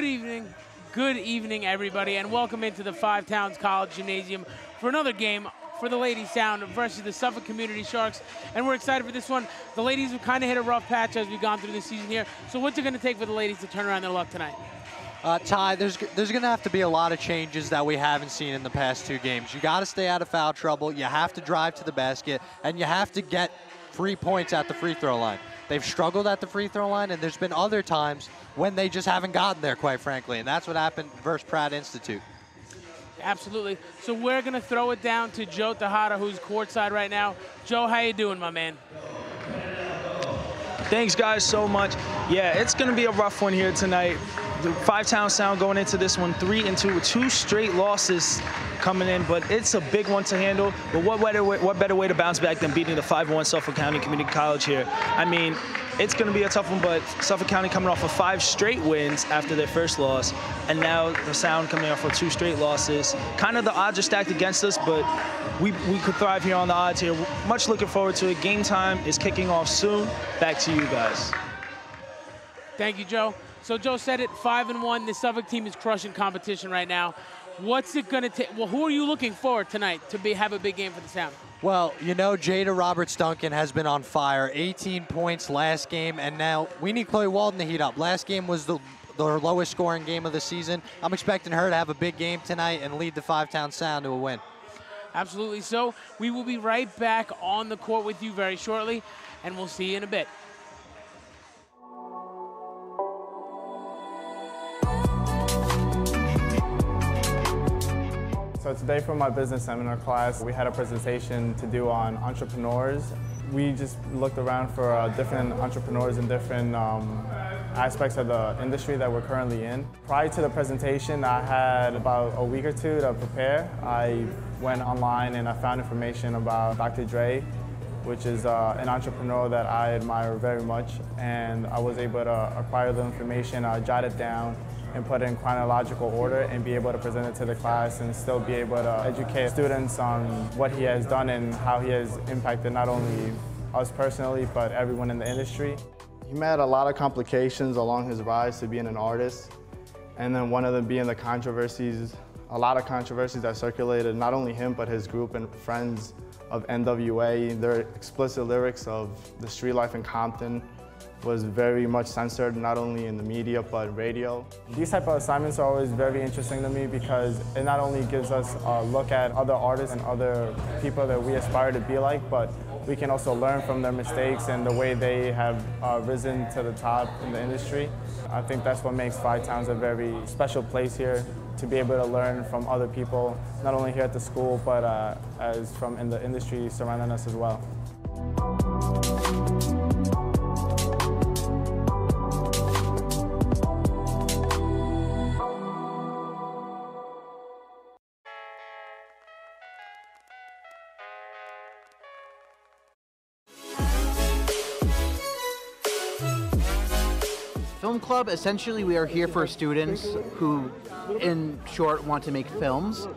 Good evening, everybody, and welcome into the Five Towns College Gymnasium for another game for the Ladies Sound versus the Suffolk Community Sharks, and we're excited for this one. The ladies have kind of hit a rough patch as we've gone through the season here, so what's it going to take for the ladies to turn around their luck tonight? Ty, there's going to have to be a lot of changes that we haven't seen in the past two games. You got to stay out of foul trouble, you have to drive to the basket, and you have to get free points at the free throw line. They've struggled at the free throw line, and there's been other times when they just haven't gotten there, quite frankly, and that's what happened versus Pratt Institute. Absolutely. So we're going to throw it down to Joe Tejada, who's courtside right now. Joe, how you doing, my man? Thanks, guys, so much. Yeah, it's going to be a rough one here tonight. The Five Towns Sound going into this one 3-2 with 2 straight losses coming in, but it's a big one to handle. But what better way to bounce back than beating the 5-1 Suffolk County Community College here? I mean, it's going to be a tough one, but Suffolk County coming off of 5 straight wins after their first loss, and now the Sound coming off of 2 straight losses. Kind of the odds are stacked against us, but we could thrive here on the odds here. Much looking forward to it. Game time is kicking off soon. Back to you guys. Thank you, Joe. So Joe said it, 5-1. The Suffolk team is crushing competition right now. What's it going to take? Well, who are you looking for tonight to have a big game for the Sound? Well, you know, Jada Roberts-Duncan has been on fire. 18 points last game, and now we need Chloe Walden to heat up. Last game was the lowest scoring game of the season. I'm expecting her to have a big game tonight and lead the Five Town Sound to a win. Absolutely. So we will be right back on the court with you very shortly, and we'll see you in a bit. So today for my business seminar class, we had a presentation to do on entrepreneurs. We just looked around for different entrepreneurs in different aspects of the industry that we're currently in. Prior to the presentation, I had about a week or two to prepare. I went online and I found information about Dr. Dre, which is an entrepreneur that I admire very much, and I was able to acquire the information, jot it down, and put it in chronological order and be able to present it to the class and still be able to educate students on what he has done and how he has impacted not only us personally, but everyone in the industry. He met a lot of complications along his rise to being an artist, and then one of them being the controversies, a lot of controversies that circulated, not only him, but his group and friends of NWA. Their explicit lyrics of the street life in Compton was very much censored, not only in the media, but radio. These type of assignments are always very interesting to me because it not only gives us a look at other artists and other people that we aspire to be like, but we can also learn from their mistakes and the way they have risen to the top in the industry. I think that's what makes Five Towns a very special place here, to be able to learn from other people, not only here at the school, but as from in the industry surrounding us as well. Film Club, essentially we are here for students who, in short, want to make films,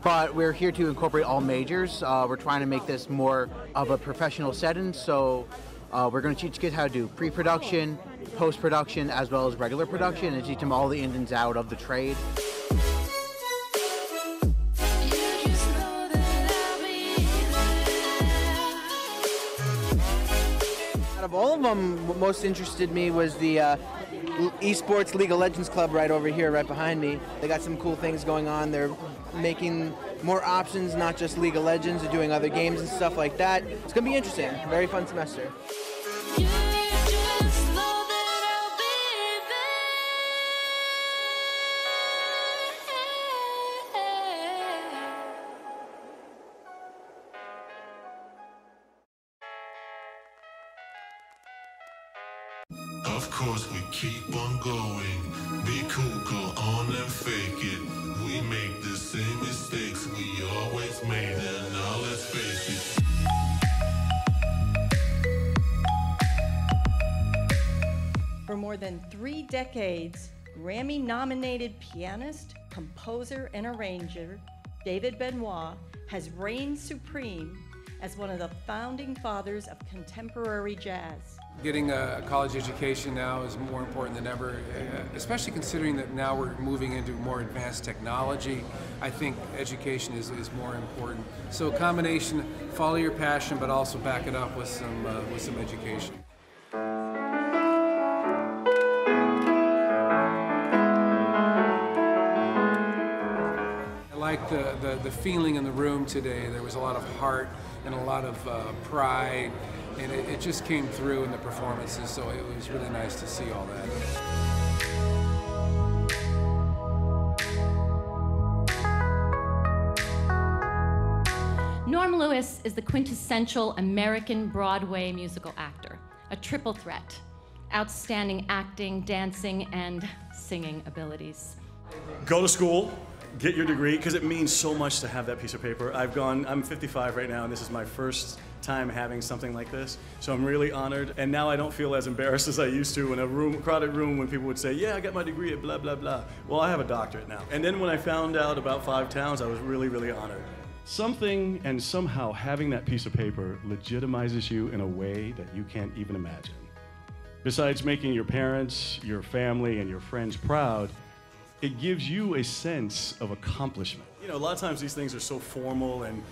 but we're here to incorporate all majors. We're trying to make this more of a professional setting, so we're going to teach kids how to do pre-production, post-production, as well as regular production, and teach them all the ins and outs of the trade. Out of all of them, what most interested me was the Esports League of Legends Club right over here, right behind me. They got some cool things going on. They're making more options, not just League of Legends, they're doing other games and stuff like that. It's going to be interesting. Very fun semester. Of course we keep on going. Be cool, go on and fake it. We make the same mistakes we always made, and now let's face it. For more than 3 decades, Grammy-nominated pianist, composer, and arranger David Benoit has reigned supreme as one of the founding fathers of contemporary jazz. Getting a college education now is more important than ever, especially considering that now we're moving into more advanced technology. I think education is more important. So a combination, follow your passion, but also back it up with some education. I like the feeling in the room today. There was a lot of heart and a lot of pride. And it just came through in the performances, so it was really nice to see all that. Norm Lewis is the quintessential American Broadway musical actor, a triple threat, outstanding acting, dancing, and singing abilities. Go to school, get your degree, because it means so much to have that piece of paper. I'm 55 right now, and this is my first time having something like this, so I'm really honored. And now I don't feel as embarrassed as I used to in a crowded room when people would say, yeah, I got my degree at blah, blah, blah. Well, I have a doctorate now. And then when I found out about 5 Towns, I was really, really honored. Something and somehow having that piece of paper legitimizes you in a way that you can't even imagine. Besides making your parents, your family, and your friends proud, it gives you a sense of accomplishment. You know, a lot of times these things are so formal, and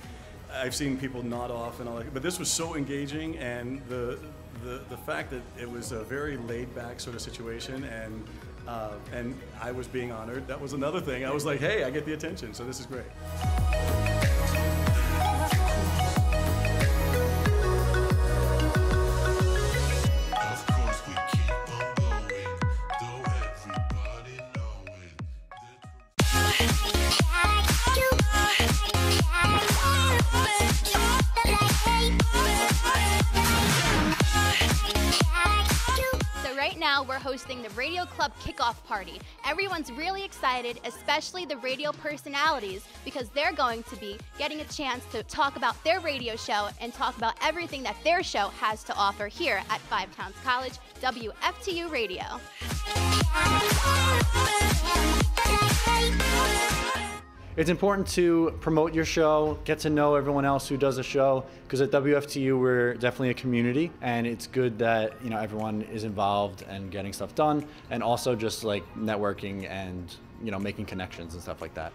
I've seen people nod off and all that, but this was so engaging, and the fact that it was a very laid-back sort of situation, and I was being honored, that was another thing. I was like, hey, I get the attention, so this is great. Right now, we're hosting the Radio Club kickoff party. Everyone's really excited, especially the radio personalities, because they're going to be getting a chance to talk about their radio show and talk about everything that their show has to offer here at 5 Towns College, WFTU Radio. It's important to promote your show, get to know everyone else who does a show, because at WFTU we're definitely a community, and it's good that everyone is involved and getting stuff done, and also just like networking and making connections and stuff like that.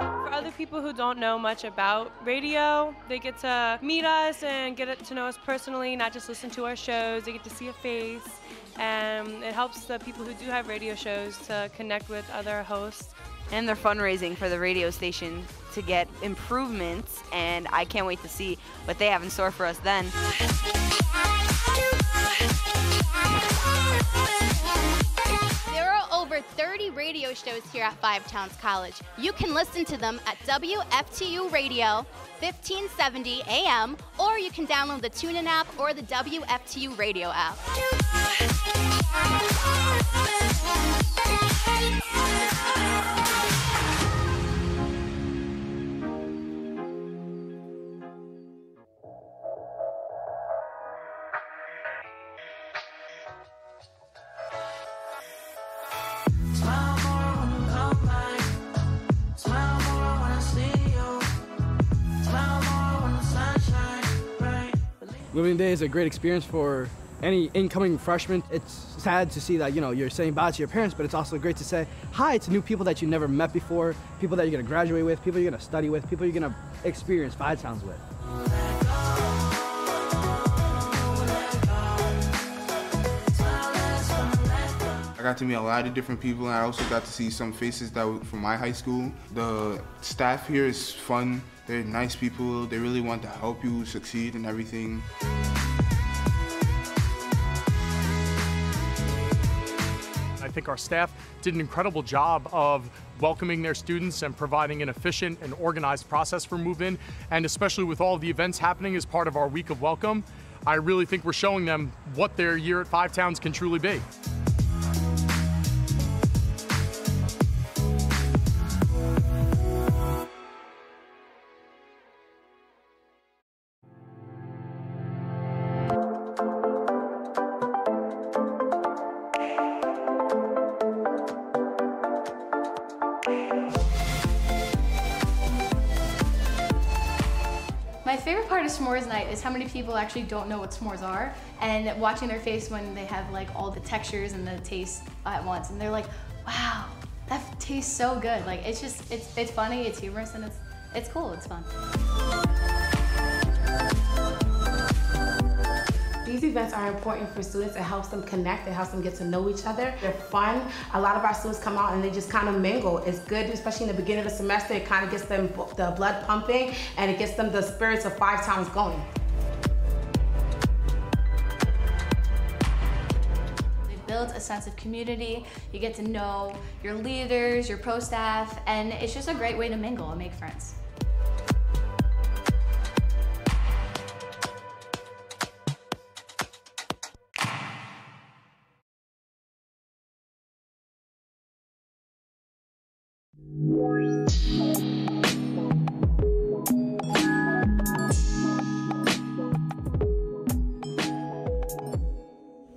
For other people who don't know much about radio, they get to meet us and get to know us personally, not just listen to our shows. They get to see a face. And it helps the people who do have radio shows to connect with other hosts. And they're fundraising for the radio station to get improvements, and I can't wait to see what they have in store for us then. There are over 30 radio shows here at 5 Towns College. You can listen to them at WFTU Radio, 1570 AM, or you can download the TuneIn app or the WFTU Radio app. Moving Day is a great experience for any incoming freshman. It's sad to see that, you're saying bye to your parents, but it's also great to say hi to new people that you never met before, people that you're gonna graduate with, people you're gonna study with, people you're gonna experience 5 Towns with. I got to meet a lot of different people, and I also got to see some faces that were from my high school. The staff here is fun. They're nice people. They really want to help you succeed and everything. I think our staff did an incredible job of welcoming their students and providing an efficient and organized process for move-in, and especially with all the events happening as part of our week of welcome, I really think we're showing them what their year at 5 Towns can truly be. My My favorite part of s'mores night is how many people actually don't know what s'mores are, and watching their face when they have like all the textures and the taste at once, and they're like, wow, that tastes so good. Like it's just, it's funny, it's humorous, and it's cool, it's fun. These events are important for students. It helps them connect. It helps them get to know each other. They're fun. A lot of our students come out and they just kind of mingle. It's good, especially in the beginning of the semester. It kind of gets them the blood pumping and it gets them the spirits of Five Towns going. It builds a sense of community. You get to know your leaders, your pro staff, and it's just a great way to mingle and make friends.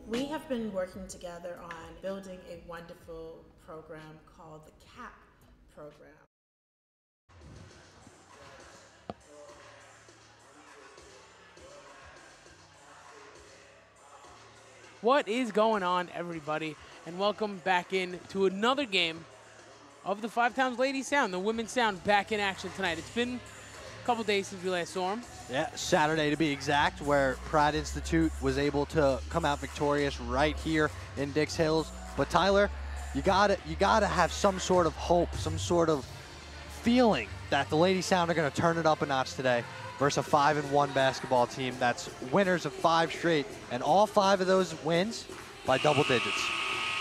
We have been working together on building a wonderful program called the CAP program. What is going on, everybody? And welcome back in to another game of the Five Towns Ladies Sound, the Women's Sound, back in action tonight. It's been a couple days since we last saw them. Yeah, Saturday to be exact, where Pride Institute was able to come out victorious right here in Dix Hills. But Tyler, you gotta have some sort of hope, some sort of feeling that the Ladies Sound are gonna turn it up a notch today versus a 5-1 basketball team that's winners of 5 straight, and all 5 of those wins by double digits.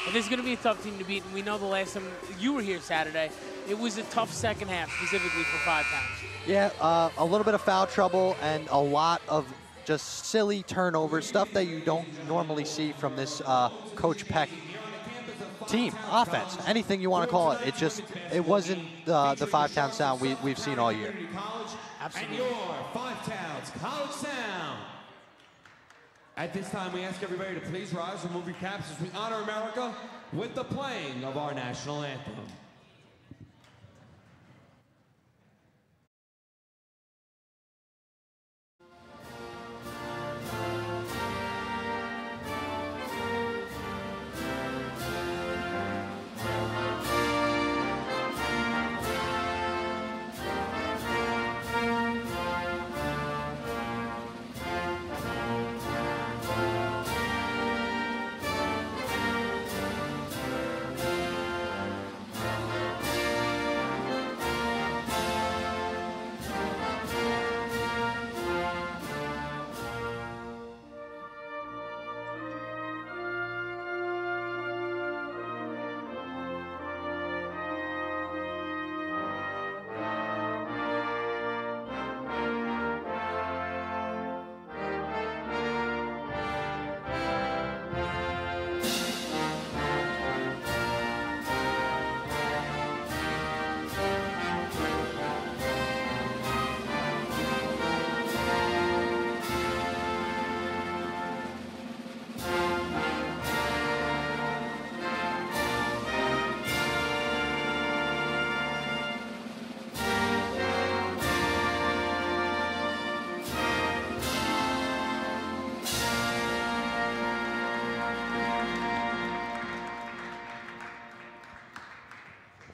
And this is going to be a tough team to beat, and we know the last time you were here Saturday, it was a tough second half, specifically for 5 Towns. Yeah, a little bit of foul trouble and a lot of just silly turnovers, stuff that you don't normally see from this Coach Peck team, offense, anything you want to call it. It wasn't the 5 Town Sound we've seen all year. Absolutely. And your 5 Towns College Sound. At this time, we ask everybody to please rise, remove your caps as we honor America with the playing of our national anthem.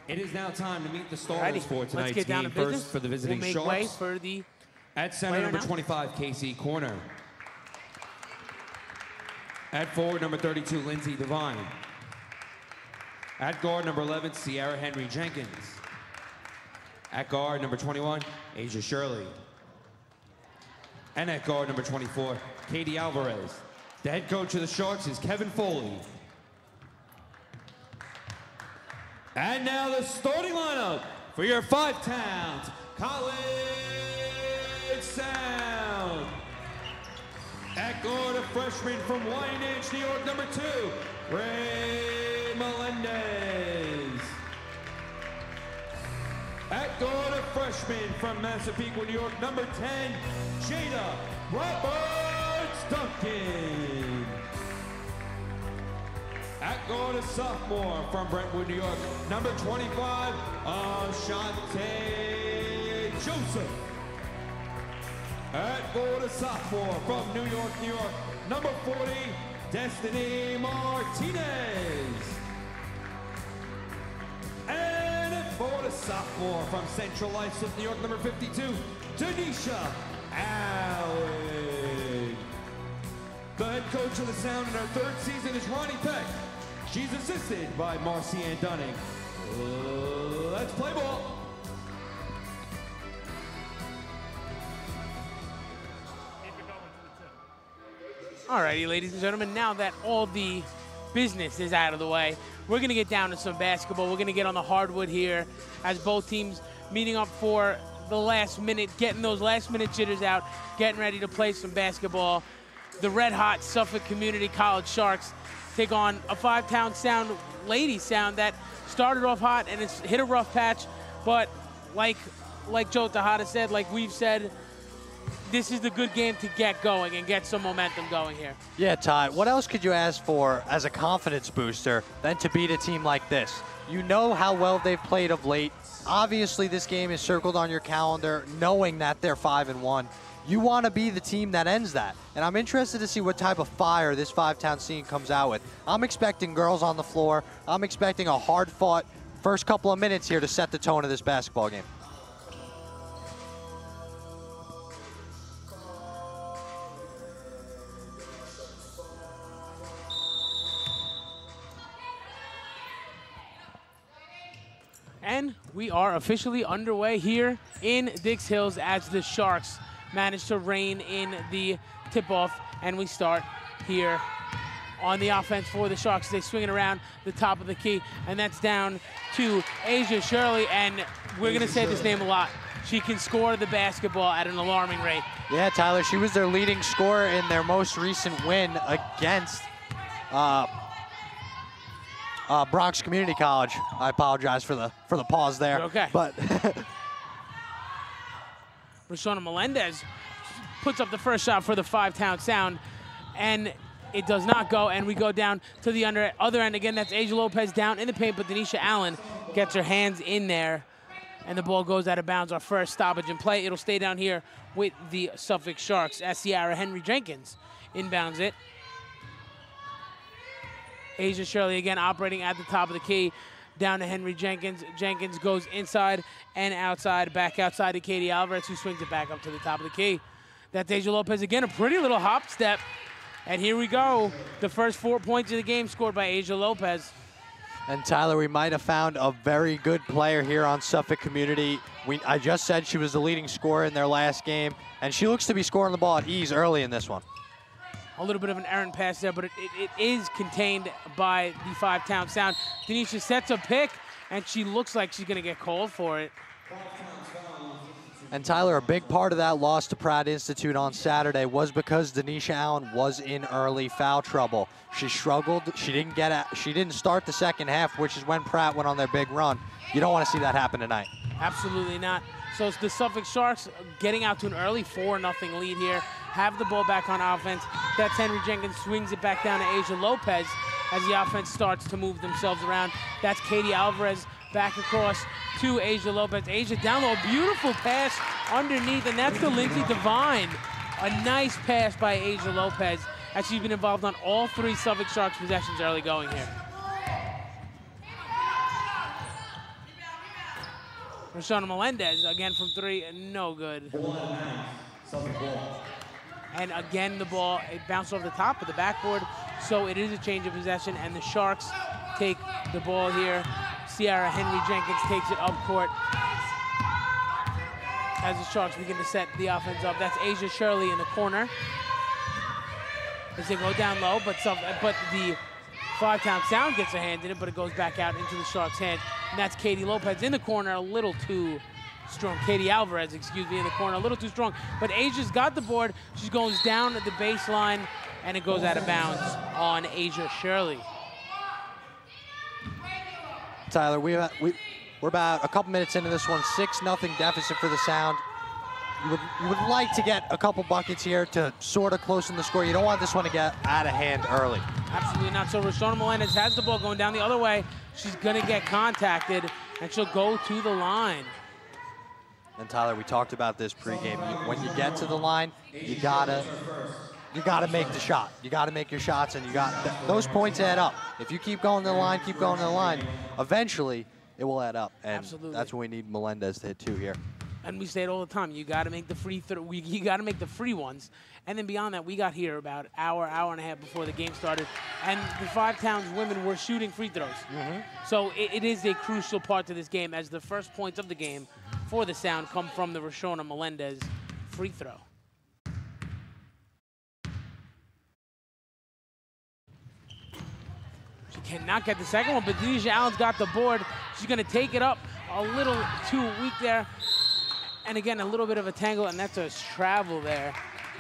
It is now time to meet the starters for tonight's game. First for the visiting Sharks. Way for the at center, number 25, Casey Corner. At forward, number 32, Lindsay Devine. At guard, number 11, Sierra Henry Jenkins. At guard, number 21, Asia Shirley. And at guard, number 24, Katie Alvarez. The head coach of the Sharks is Kevin Foley. And now the starting lineup for your 5 Towns College Sound. At guard, a freshman from YNH, New York, number 2, Ray Melendez. At guard, a freshman from Massapequa, New York, number 10, Jada Roberts-Duncan. At guard, a sophomore from Brentwood, New York, number 25, Ashante Joseph. At guard, a sophomore from New York, New York, number 40, Destiny Martinez. And at forward, a sophomore from Central Islip, New York, number 52, Denisha Allen. The head coach of the Sound in her 3rd season is Ronnie Peck. She's assisted by Marcy Ann Dunning. Let's play ball. Alrighty, ladies and gentlemen, now that all the business is out of the way, we're going to get down to some basketball. We're going to get on the hardwood here as both teams meeting up for the last minute, getting those last-minute jitters out, getting ready to play some basketball. The red-hot Suffolk Community College Sharks take on a Five-Town Sound Lady Sound that started off hot and it's hit a rough patch, but like Joe Tejada said, like we've said, this is the good game to get going and get some momentum going here. Yeah, Ty, what else could you ask for as a confidence booster than to beat a team like this? You know how well they've played of late. Obviously, this game is circled on your calendar, knowing that they're 5-1. You want to be the team that ends that. And I'm interested to see what type of fire this Five-Town scene comes out with. I'm expecting girls on the floor. I'm expecting a hard-fought first couple of minutes here to set the tone of this basketball game. And we are officially underway here in Dix Hills as the Sharks manage to rein in the tip-off, and we start here on the offense for the Sharks. They swing it around the top of the key, and that's down to Asia Shirley, and we're going to say this name a lot. She can score the basketball at an alarming rate. Yeah, Tyler, she was their leading scorer in their most recent win against Bronx Community College. I apologize for the pause there. Okay. But Roshana Melendez puts up the first shot for the Five-Town Sound, and it does not go, and we go down to the other end. Again, that's Asia Lopez down in the paint, but Denisha Allen gets her hands in there, and the ball goes out of bounds. Our first stoppage in play. It'll stay down here with the Suffolk Sharks as Ciara Henry Jenkins inbounds it. Asia Shirley again operating at the top of the key. Down to Henry Jenkins. Jenkins goes inside and outside, back outside to Katie Alvarez, who swings it back up to the top of the key. That's Asia Lopez again, a pretty little hop step. And here we go. The first 4 points of the game scored by Asia Lopez. And Tyler, we might have found a very good player here on Suffolk Community. I just said she was the leading scorer in their last game, and she looks to be scoring the ball at ease early in this one. A little bit of an errant pass there, but it is contained by the Five-Town Sound. Denisha sets a pick, and she looks like she's going to get called for it. And Tyler, a big part of that loss to Pratt Institute on Saturday was because Denisha Allen was in early foul trouble. She struggled. She didn't start the second half, which is when Pratt went on their big run. You don't want to see that happen tonight. Absolutely not. So it's the Suffolk Sharks getting out to an early 4-0 lead here. Have the ball back on offense. That's Henry Jenkins, swings it back down to Asia Lopez as the offense starts to move themselves around. That's Katie Alvarez back across to Asia Lopez. Asia down low, beautiful pass underneath, and that's to Lindsay Devine. A nice pass by Asia Lopez as she's been involved on all 3 Suffolk Sharks possessions early going here. Roshana Melendez again from 3, no good. And again, the ball, it bounced off the top of the backboard, so it is a change of possession, and the Sharks take the ball here. Ciara Henry Jenkins takes it up court as the Sharks begin to set the offense up. That's Asia Shirley in the corner as they go down low, but the Five-Town Sound gets a hand in it, but it goes back out into the Sharks' hands. And that's Katie Lopez in the corner, a little too strong. Katie Alvarez, excuse me, in the corner, a little too strong. But Asia's got the board. She goes down at the baseline, and it goes out of bounds on Asia Shirley. Tyler, we're about a couple minutes into this one, 6-0 deficit for the Sound. You would like to get a couple buckets here to sort of close in the score. You don't want this one to get out of hand early. Absolutely not. So Roshana Melendez has the ball going down the other way. She's going to get contacted, and she'll go to the line. And Tyler, we talked about this pregame. When you get to the line, you gotta make the shot. You gotta make your shots, and those points add up. If you keep going to the line, eventually it will add up. And Absolutely. That's when we need Melendez to hit 2 here. And we say it all the time. You got to make the you got to make the free ones. And then beyond that, we got here about hour and a half before the game started, and the Five Towns women were shooting free throws. So it is a crucial part to this game, as the first points of the game for the Sound come from the Roshona Melendez free throw. She cannot get the second one, but Denisha Allen's got the board. She's going to take it up a little too weak there. And again, a little bit of a tangle, and that's a travel there.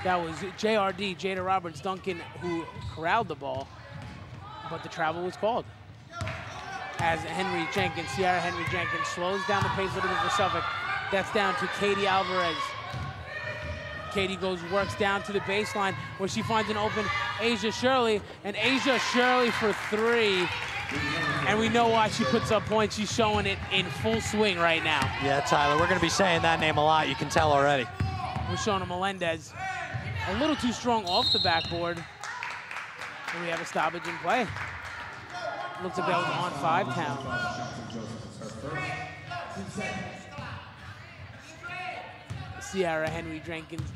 That was JRD, Jada Roberts Duncan, who corralled the ball, but the travel was called. As Sierra Henry Jenkins slows down the pace a little bit for Suffolk. That's down to Katie Alvarez. Katie works down to the baseline where she finds an open Asia Shirley, and Asia Shirley for 3. And we know why she puts up points. She's showing it in full swing right now. Yeah, Tyler, we're going to be saying that name a lot. You can tell already. Roshona Melendez, a little too strong off the backboard. And we have a stoppage in play. Looks like that was on Five Towns. Sierra Henry Jenkins,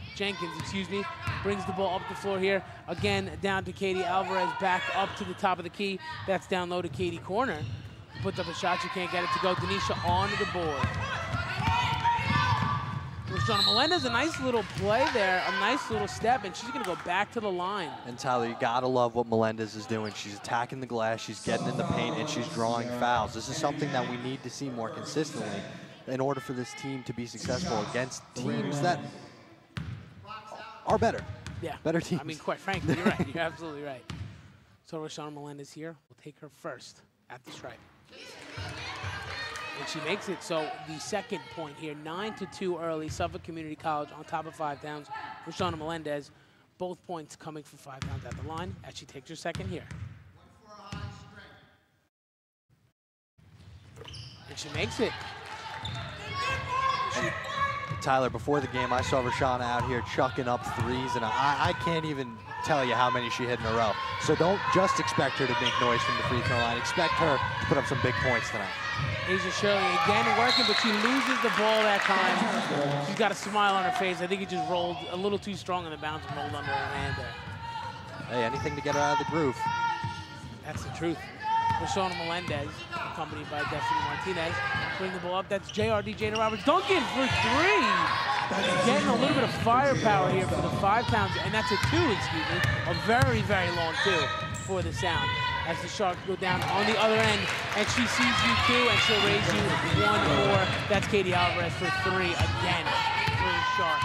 brings the ball up the floor here. Again, down to Katie Alvarez, back up to the top of the key. That's down low to Katie Corner. Puts up a shot, she can't get it to go. Denisha on the board. Roshona Melendez, a nice little play there, a nice little step, and she's gonna go back to the line. And Tyler, you gotta love what Melendez is doing. She's attacking the glass, she's getting in the paint, and she's drawing fouls. This is something that we need to see more consistently in order for this team to be successful against teams that are better. Yeah. Better teams. I mean, quite frankly, you're right. You're absolutely right. So Roshona Melendez here. We'll take her first at the stripe. And she makes it. So the second point here, 9-2 early. Suffolk Community College on top of Five Towns. Roshona Melendez, both points coming for Five Towns at the line as she takes her second here. And she makes it. Tyler, before the game, I saw Roshona out here chucking up threes, and I can't even tell you how many she hit in a row. So don't just expect her to make noise from the free throw line. Expect her to put up some big points tonight. Asia Shirley again working, but she loses the ball that time. She's got a smile on her face. I think it just rolled a little too strong, and the bounce rolled under her hand there. Hey, anything to get her out of the groove. That's the truth. Roshona Melendez, accompanied by Destiny Martinez, bring the ball up. That's JRD, Jada Roberts Duncan for 3. Getting a little bit of firepower here for the Five Towns, and that's a 2, excuse me. A very, very long 2 for the Sound. As the Sharks go down on the other end, and she sees you 2, and she'll raise you 1 more. That's Katie Alvarez for 3 again for the Sharks.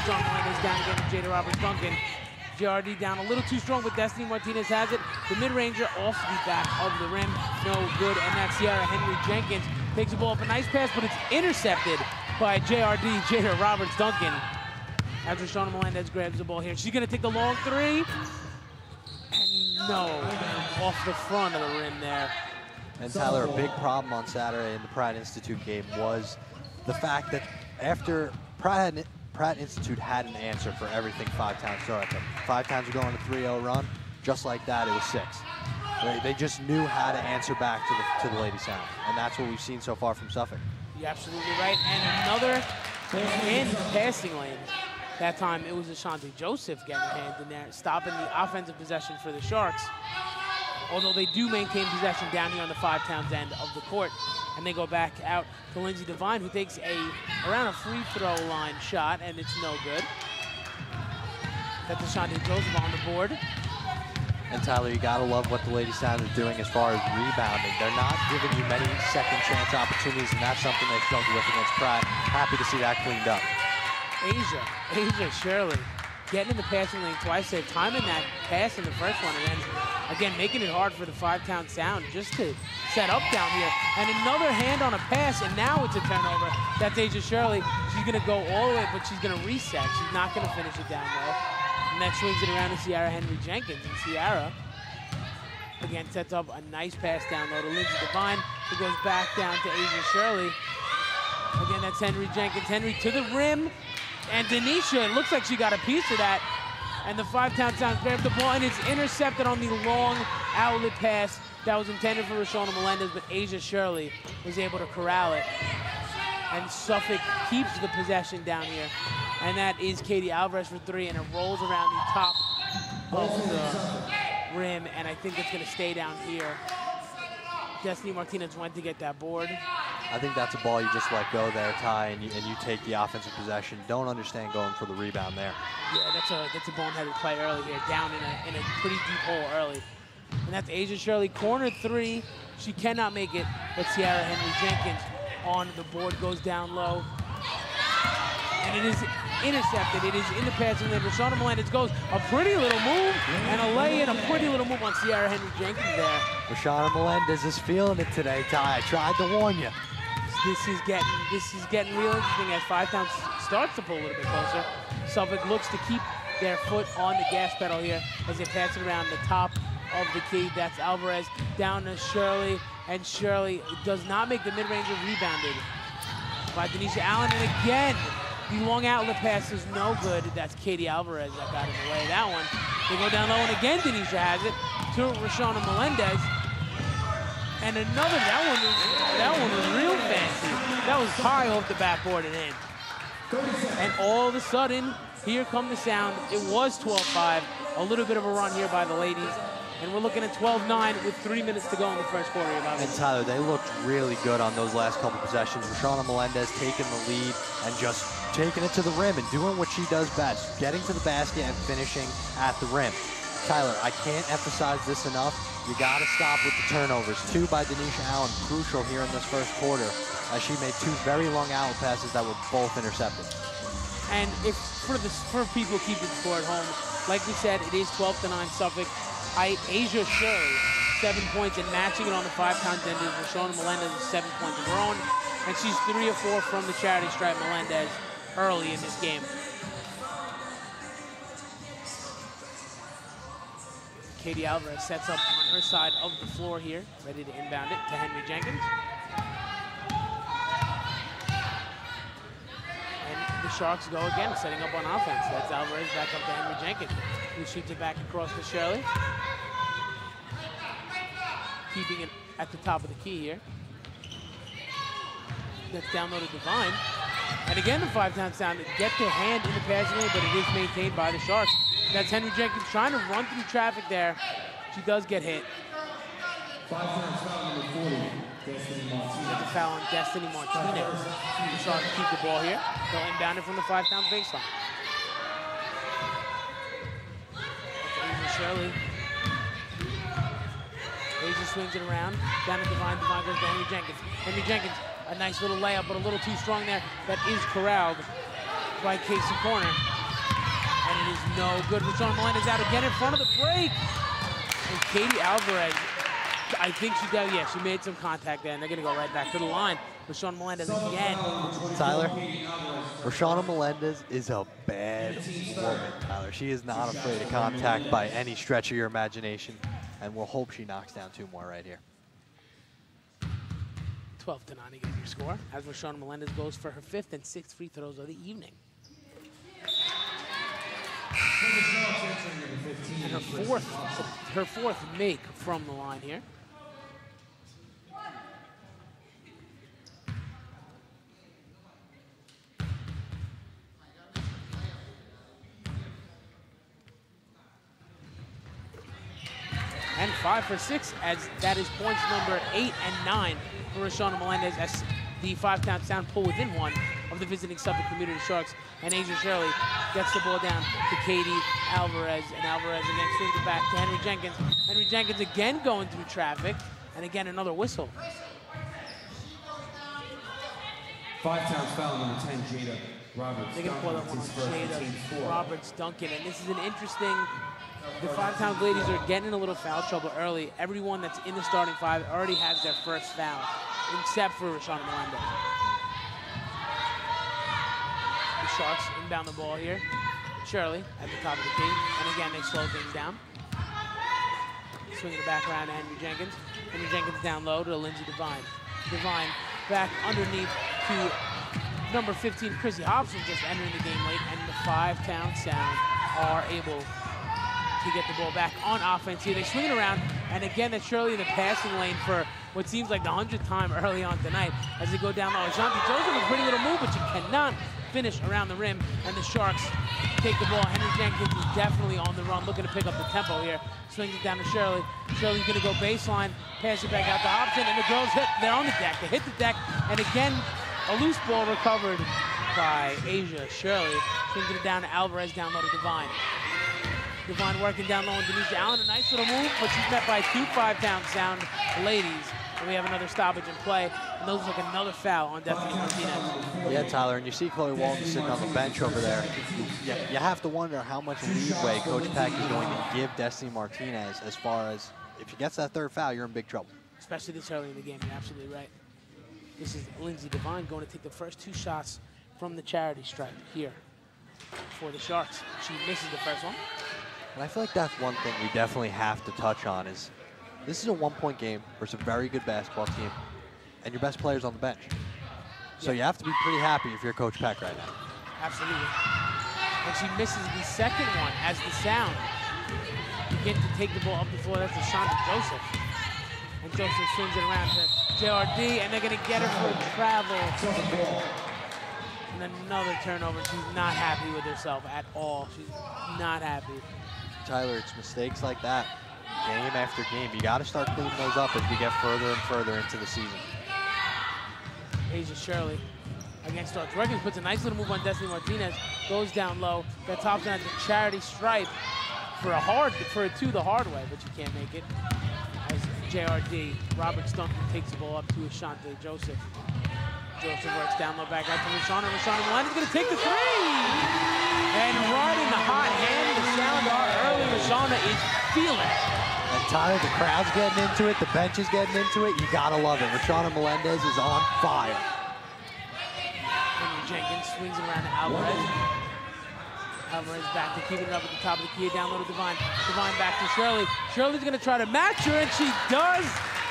Roshona Melendez down again to Jada Roberts Duncan. JRD down a little too strong, but Destiny Martinez has it. The mid-ranger off the back of the rim. No good, and that's Sierra Henry Jenkins. Takes the ball up, a nice pass, but it's intercepted by JRD, Jada Roberts Duncan. As Roshona Melendez grabs the ball here. She's gonna take the long 3. And no, off the front of the rim there. And Tyler, a big problem on Saturday in the Pratt Institute game was the fact that after Pratt Institute had an answer for everything Five Towns threw at them. Five Towns were going a 3-0 run. Just like that, it was 6. They just knew how to answer back to the Lady Sound, and that's what we've seen so far from Suffolk. You're absolutely right. And another in passing lane. That time it was Ashanti Joseph getting her hands in there, stopping the offensive possession for the Sharks. Although they do maintain possession down here on the Five Towns end of the court. And they go back out to Lindsay Devine, who takes around a free throw line shot, and it's no good. That's Ashanti Joseph on the board. And Tyler, you gotta love what the Lady Sound is doing as far as rebounding. They're not giving you many second chance opportunities, and that's something they struggled with against Pratt. Happy to see that cleaned up. Asia Shirley getting in the passing lane twice there, timing that pass in the first one, and then again making it hard for the Five Town Sound just to set up down here. And another hand on a pass, and now it's a turnover. That's Asia Shirley. She's gonna go all the way, but she's gonna reset. She's not gonna finish it down low. And that swings it around to Sierra Henry Jenkins, and Sierra again sets up a nice pass down low to Lindsay Devine, who goes back down to Asia Shirley. Again, that's Henry Jenkins. Henry to the rim. And Denisha, it looks like she got a piece of that. And the Five-Town Sound grabbed the ball, and it's intercepted on the long outlet pass that was intended for Roshana Melendez, but Asia Shirley was able to corral it. And Suffolk keeps the possession down here. And that is Katie Alvarez for three, and it rolls around the top of the rim, and I think it's going to stay down here. Destiny Martinez went to get that board. I think that's a ball you just let go there, Ty, and you take the offensive possession. Don't understand going for the rebound there. Yeah, that's a boneheaded play early here, down in a pretty deep hole early. And that's Asia Shirley, corner three. She cannot make it, but Sierra Henry Jenkins on the board goes down low. And it is intercepted. It is in the passing lane. Roshana Melendez goes a pretty little move and a lay-in, a pretty little move on Sierra Henry Jenkins there. Roshana Melendez is feeling it today, Ty. I tried to warn you. This is getting real interesting as Five-Town starts to pull a little bit closer. Suffolk looks to keep their foot on the gas pedal here as they pass it around the top of the key. That's Alvarez down to Shirley, and Shirley does not make the mid-ranger, rebounded by Denisha Allen. And again, the long outlet pass is no good. That's Katie Alvarez that got in the way of that one. They go down low, and again Denisha has it to Roshana Melendez. And another, that one was real fancy. That was high off the backboard and in. And all of a sudden, here come the Sound. It was 12-5. A little bit of a run here by the ladies. And we're looking at 12-9 with 3 minutes to go in the first quarter. And Tyler, they looked really good on those last couple possessions. Roshana Melendez taking the lead and just taking it to the rim and doing what she does best, getting to the basket and finishing at the rim. Tyler, I can't emphasize this enough. You got to stop with the turnovers. 2 by Denisha Allen, crucial here in this first quarter, as she made 2 very long outlet passes that were both intercepted. And if for people keeping score at home, like we said, it is 12-9 Suffolk. Asia Shirley, 7 points, and matching it on the 5-pound end is Roshana Melendez with 7 points of her own, and she's 3 of 4 from the charity stripe Melendez early in this game. Katie Alvarez sets up on her side of the floor here, ready to inbound it to Henry Jenkins. And the Sharks go again, setting up on offense. That's Alvarez back up to Henry Jenkins, who shoots it back across to Shirley. Keeping it at the top of the key here. That's down low to Divine. And again, the Five-Town Sound get their hand in the passing lane, but it is maintained by the Sharks. That's Henry Jenkins trying to run through traffic there. She does get hit. Five-Town foul number 40, Destiny Martinez. There's a foul on Destiny Martinez. The Sharks keep the ball here. They'll inbound it from the 5-pound baseline. That's Asia Shirley. Asia swings it around. Down to Divine. Divine goes to Henry Jenkins. Henry Jenkins, a nice little layup, but a little too strong there. That is corralled by Casey Corner. And it is no good. Roshana Melendez out again in front of the break. And Katie Alvarez, I think she does, yeah, she made some contact there, and they're going to go right back to the line. Roshana Melendez again. Tyler, Roshana Melendez is a bad woman, Tyler. She is not afraid of contact by any stretch of your imagination, and we'll hope she knocks down 2 more right here. 12-9 again, your score, as Roshana Melendez goes for her 5th and 6th free throws of the evening. And her fourth make from the line here. And 5 for 6, as that is points number 8 and 9 for Roshana Melendez, as the 5-pound Sound pull within 1 of the visiting Suffolk Community Sharks. And Asia Shirley gets the ball down to Katie Alvarez, and Alvarez again swings it back to Henry Jenkins. Henry Jenkins again going through traffic, and again another whistle. 5-Town foul number 10, Jada Roberts. They're gonna pull that one on Jada Roberts Duncan, and this is an interesting. The 5-pound ladies are getting in a little foul trouble early. Everyone that's in the starting 5 already has their first foul, except for Roshana Melendez. The Sharks inbound the ball here. Shirley at the top of the key, and again they slow things down. Swinging it back around to Henry Jenkins. Henry Jenkins down low to Lindsay Divine. Divine back underneath to number 15, Chrissy Hobson, just entering the game late, and the 5-Town Sound are able to get the ball back on offense here. They swing it around, and again, that's Shirley in the passing lane for what seems like the 100th time early on tonight as they go down low. Ashanti Joseph, a pretty little move, but she cannot finish around the rim, and the Sharks take the ball. Henry Jenkins is definitely on the run, looking to pick up the tempo here. Swings it down to Shirley. Shirley's gonna go baseline, pass it back out to Hobson, and the girls they're on the deck. They hit the deck, and again, a loose ball recovered by Asia Shirley. Swings it down to Alvarez, down low to Divine. Divine working down low on Denise Allen. A nice little move, but she's met by 2 5-Town Sound ladies. And we have another stoppage in play, and those look like another foul on Destiny Martinez. Yeah, Tyler, and you see Chloe Walton sitting on the bench over there. You have to wonder how much leeway Coach Peck is going to give Destiny Martinez as far as if she gets that third foul, you're in big trouble. Especially this early in the game, you're absolutely right. This is Lindsay Devine going to take the first 2 shots from the charity stripe here for the Sharks. She misses the first one. And I feel like that's one thing we definitely have to touch on is this is a 1-point game versus a very good basketball team, and your best player's on the bench. So you have to be pretty happy if you're Coach Peck right now. Absolutely. And she misses the second one as the Sound begin to take the ball up the floor. That's Ashanti Joseph. And Joseph swings it around to JRD, and they're going to get her for a travel. And another turnover. She's not happy with herself at all. She's not happy. Tyler, it's mistakes like that, game after game. You got to start cleaning those up as we get further and further into the season. Asia Shirley against Starks. Records puts a nice little move on Destiny Martinez, goes down low, gets Hobson at the charity stripe for a 2 the hard way, but you can't make it. As JRD, Robert Duncan takes the ball up to Ashanti Joseph. Joseph works down low, back out to Rashana. Rashana Melendez going to take the 3! And right in the hot hand, the Sound are early. Rashana is feeling it. And Tyler, the crowd's getting into it, the bench is getting into it. You got to love it. Rashana Melendez is on fire. Henry Jenkins swings it around to Alvarez. Alvarez back to keeping it up at the top of the key, down low to Divine. Divine back to Shirley. Shirley's going to try to match her, and she does.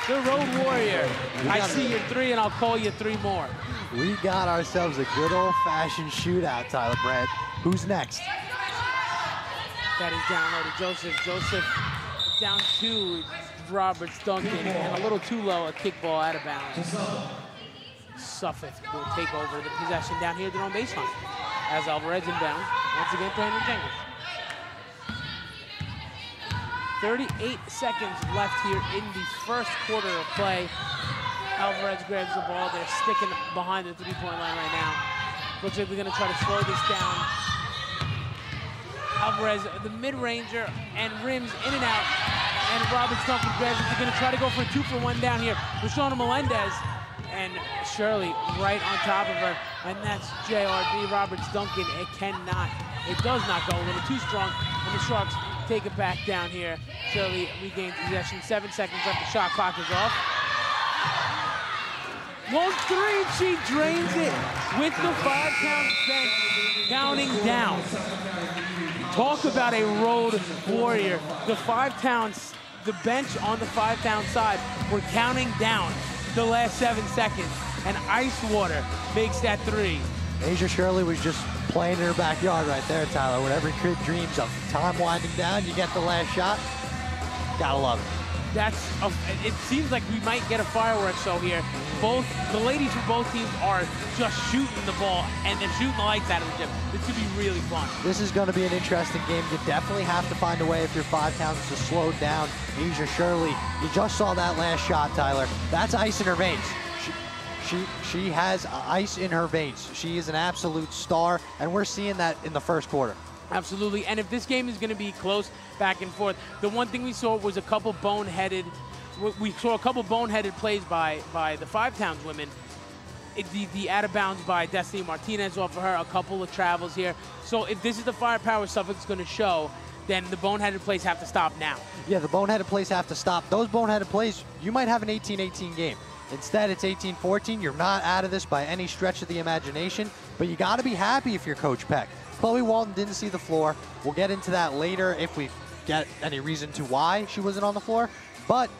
The Road Warrior. I see your 3, and I'll call you 3 more. We got ourselves a good old-fashioned shootout, Tyler Brett. Who's next? That is down low to Joseph. Joseph down to Robert Duncan, and a little too low, a kickball out of bounds. Suffolk will take over the possession down here at their own baseline. As Alvarez inbound, once again to Henry Jenkins. 38 seconds left here in the first quarter of play. Alvarez grabs the ball. They're sticking behind the 3-point line right now. Looks like they're going to try to slow this down. Alvarez, the mid-ranger, and rims in and out. And Robert Duncan grabs it. They're going to try to go for a 2-for-1 down here. Rashana Melendez and Shirley right on top of her. And that's JRD. Robert Duncan. It does not go a little too strong. And the Sharks take it back down here. Shirley regains possession. 7 seconds left. The shot clock is off. 1-3. She drains it with the 5-count bench counting down. Talk about a road warrior. The 5-towns, the bench on the 5-town side were counting down the last 7 seconds. And Icewater makes that 3. Asia Shirley was just playing in her backyard right there, Tyler. What every kid dreams of. Time winding down, you get the last shot. Gotta love it. It seems like we might get a fireworks show here. The ladies from both teams are just shooting the ball, and they're shooting the lights out of the gym. This could be really fun. This is going to be an interesting game. You definitely have to find a way if you're 5-towns to slow down Asia Shirley. You just saw that last shot, Tyler. That's ice in her veins. She has ice in her veins. She is an absolute star, and we're seeing that in the first quarter. Absolutely, and if this game is going to be close back and forth, the one thing we saw was a couple boneheaded plays by the 5-towns women. The out of bounds by Destiny Martinez off of her, a couple of travels here. So if this is the firepower Suffolk's going to show, then the boneheaded plays have to stop now. Yeah, the boneheaded plays have to stop. Those boneheaded plays, you might have an 18-18 game. Instead, it's 18-14. You're not out of this by any stretch of the imagination, but you got to be happy if you're Coach Peck. Chloe Walton didn't see the floor. We'll get into that later if we get any reason to why she wasn't on the floor, but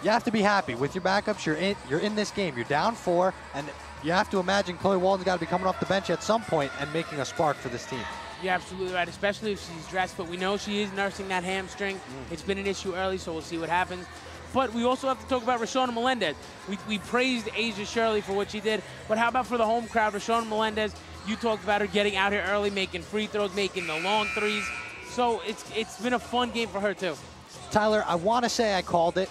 you have to be happy with your backups. You're in this game. You're down 4, and you have to imagine Chloe Walden's got to be coming off the bench at some point and making a spark for this team. You're absolutely right, especially if she's dressed, but we know she is nursing that hamstring. It's been an issue early, so we'll see what happens. But we also have to talk about Rashona Melendez. We praised Asia Shirley for what she did, but how about for the home crowd? Rashona Melendez, you talked about her getting out here early, making free throws, making the long threes. So it's been a fun game for her, too. Tyler, I want to say I called it,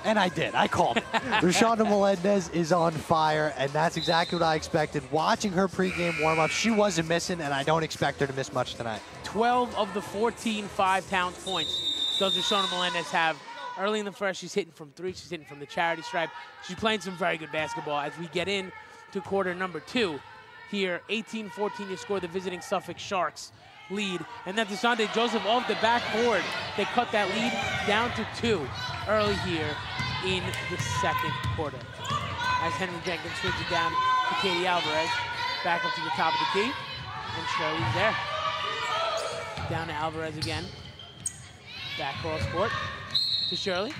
and I did. I called it. Rashona Melendez is on fire, and that's exactly what I expected. Watching her pregame warm-up, she wasn't missing, and I don't expect her to miss much tonight. 12 of the 14 5-town points does Rashona Melendez have. Early in the first, she's hitting from three. She's hitting from the charity stripe. She's playing some very good basketball. As we get in to quarter number 2 here, 18-14 to score the visiting Suffolk Sharks lead. And then DeSante Joseph off the backboard. They cut that lead down to 2 early here in the second quarter. As Henry Jenkins swings it down to Katie Alvarez. Back up to the top of the key. And Shirley's there. Down to Alvarez again. Back cross court to Shirley.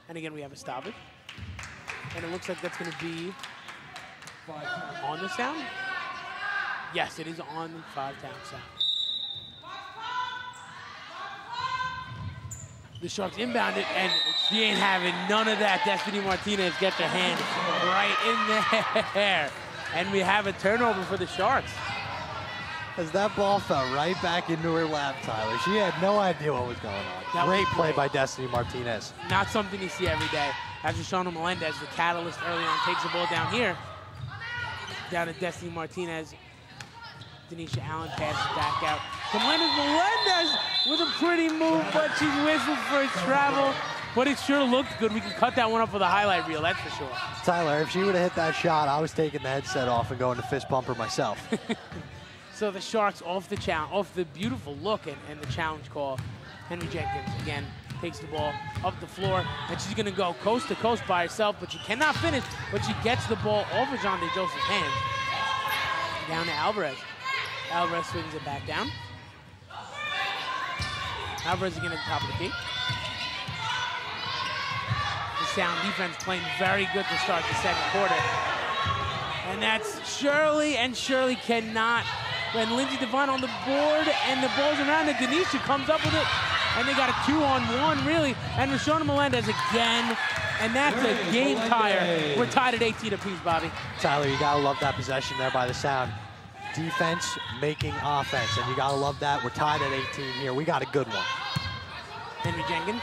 And again, we have a stoppage. And it looks like that's going to be on the sound. Yes, it is on the 5-town sound. The Sharks inbounded, and she ain't having none of that. Destiny Martinez gets her hand right in there. And we have a turnover for the Sharks. As that ball fell right back into her lap, Tyler. She had no idea what was going on. Great play by Destiny Martinez. Not something you see every day. As Rashona Melendez, the catalyst early on, takes the ball down here. Down to Destiny Martinez. Denisha Allen passes back out to Melendez with a pretty move, but she's whistled for a travel. But it sure looked good. We can cut that one up with a highlight reel, that's for sure. Tyler, if she would have hit that shot, I was taking the headset off and going to fist bump her myself. So the Sharks off the challenge, off the beautiful look and the challenge call. Henry Jenkins again takes the ball up the floor, and she's going to go coast to coast by herself, but she cannot finish. But she gets the ball over DeSante Joseph's hands. Down to Alvarez. Alvarez swings it back down. Alvarez again at the top of the key. The sound defense playing very good to start the second quarter. And that's Shirley, and Shirley cannot. When Lindsay Devine on the board, and the ball's around, and Denisha comes up with it, and they got a 2-on-1, really. And Rashona Melendez again, and that's a game tire. We're tied at 18 apiece, Bobby. Tyler, you gotta love that possession there by the sound. Defense making offense, and you gotta love that. We're tied at 18 here. We got a good one. Henry Jenkins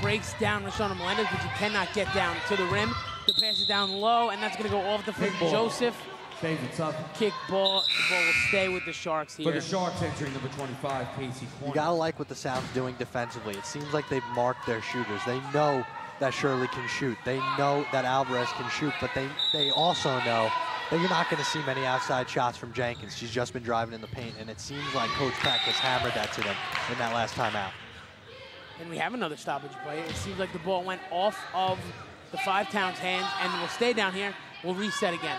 breaks down Rashona Melendez, but she cannot get down to the rim. To pass it down low, and that's gonna go off the foot. Joseph. Stays it tough. Kick ball. The ball will stay with the Sharks here. For the Sharks entering number 25, Casey Corner. You gotta like what the Sound's doing defensively. It seems like they've marked their shooters. They know that Shirley can shoot. They know that Alvarez can shoot, but they also know that you're not gonna see many outside shots from Jenkins. She's just been driving in the paint, and it seems like Coach Peck has hammered that to them in that last timeout. And we have another stoppage play. It seems like the ball went off of the 5-town's hands, and will stay down here. We'll reset again.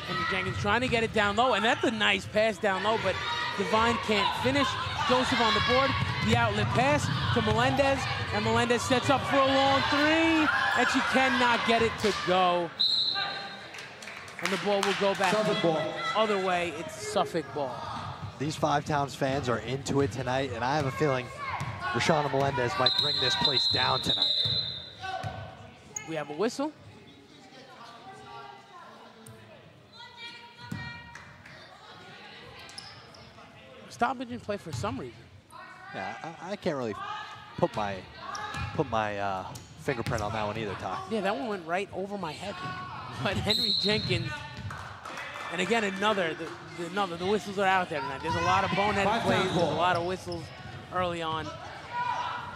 Henry Jenkins trying to get it down low, and that's a nice pass down low, but Devine can't finish. Joseph on the board, the outlet pass to Melendez, and Melendez sets up for a long three, and she cannot get it to go. And the ball will go back the other way. It's Suffolk ball. These 5-Towns fans are into it tonight, and I have a feeling Rashona Melendez might bring this place down tonight. We have a whistle. Stoppage in play for some reason. Yeah, I can't really put my fingerprint on that one either, Ty. Yeah, that one went right over my head. But Henry Jenkins, and again another. The whistles are out there tonight. There's a lot of boneheaded plays. There's a lot of whistles early on.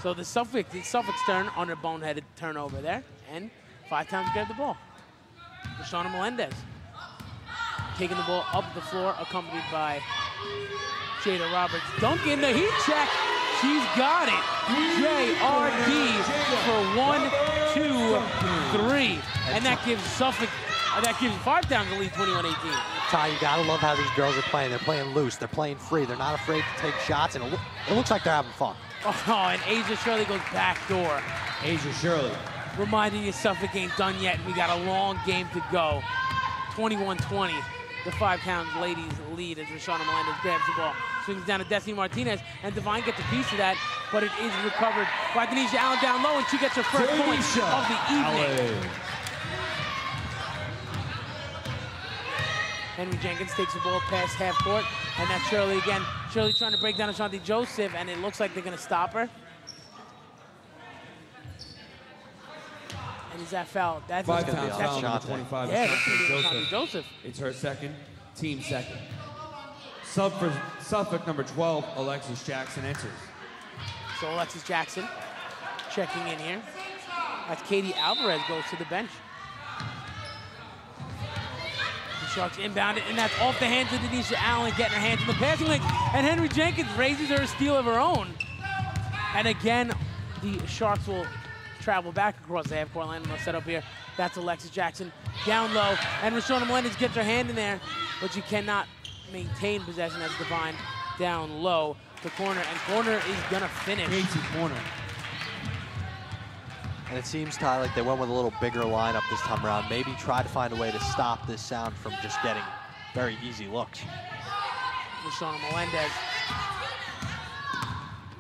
So it's Suffolk's turn on a boneheaded turnover there, and 5-Towns grab the ball. Rashona Melendez taking the ball up the floor, accompanied by Jada Roberts. Duncan, the heat check. She's got it. JRD for 1, 2, 3. And that gives 5-Towns the lead, 21-18. Ty, you gotta love how these girls are playing. They're playing loose. They're playing free. They're not afraid to take shots, and it looks like they're having fun. Oh, and Asia Shirley goes back door. Asia Shirley. Reminding you Suffolk ain't done yet. We got a long game to go. 21-20. The 5 Towns ladies lead as Rashana Melendez grabs the ball. Swings down to Destiny Martinez, and Divine gets a piece of that, but it is recovered by Denisha Allen down low, and she gets her first point of the evening. Henry Jenkins takes the ball past half court, and that's Shirley again. Shirley trying to break down Ashanti Joseph, and it looks like they're going to stop her. And is that foul? That's 5 Towns foul number 25. Yeah, Ashanti Joseph. It's her second, team second. Sub for Suffolk, number 12, Alexis Jackson enters. So Alexis Jackson checking in here. That's Katie Alvarez goes to the bench. The Sharks inbound it, and that's off the hands of Denisha Allen, getting her hands in the passing lane. And Henry Jenkins raises her a steal of her own. And again, the Sharks will travel back across the half-court line. I'm going to set up here. That's Alexis Jackson down low. And Rashana Melendez gets her hand in there, but she cannot maintain possession as Divine down low. The corner, and corner is going to finish. Corner. And it seems, Ty, like they went with a little bigger lineup this time around. Maybe try to find a way to stop this sound from just getting very easy looks. Rashana Melendez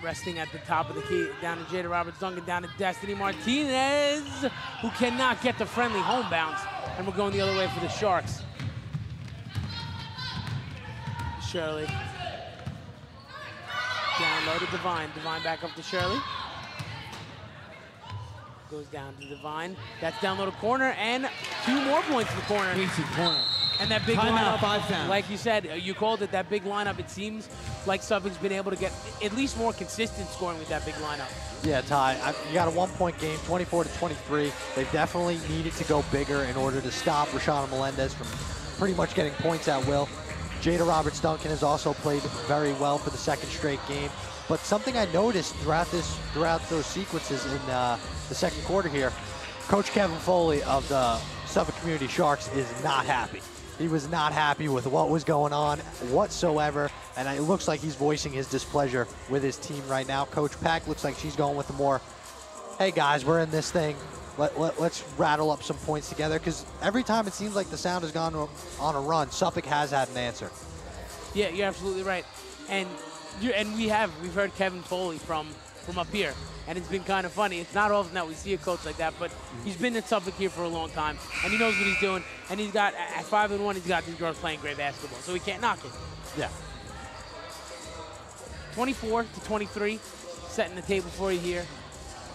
resting at the top of the key. Down to Jada Roberts-Duncan, down to Destiny Martinez, who cannot get the friendly home bounce. And we're going the other way for the Sharks. Shirley. Down low to Divine. Divine back up to Shirley. Goes down to Divine. That's down low to corner, and 2 more points in the corner. Corner. And that big Timeout, lineup, 5 Towns. like you said, you called it, that big lineup, it seems like Suffolk's been able to get at least more consistent scoring with that big lineup. Yeah, Ty, you got a 1-point game, 24-23. They definitely needed to go bigger in order to stop Rashana Melendez from pretty much getting points at will. Jada Roberts-Duncan has also played very well for the 2nd straight game. But something I noticed throughout those sequences in the 2nd quarter here, Coach Kevin Foley of the Suffolk Community Sharks is not happy. He was not happy with what was going on whatsoever, and it looks like he's voicing his displeasure with his team right now. Coach Peck looks like she's going with the more, hey guys, we're in this thing. Let's rattle up some points together, because every time it seems like the Sound has gone on a run, Suffolk has had an answer. Yeah, you're absolutely right. And we've heard Kevin Foley from up here, and it's been kind of funny. It's not often that we see a coach like that, but he's been at Suffolk here for a long time, and he knows what he's doing. And he's got, at 5-1, he's got these girls playing great basketball, so he can't knock it. Yeah. 24-23, setting the table for you here.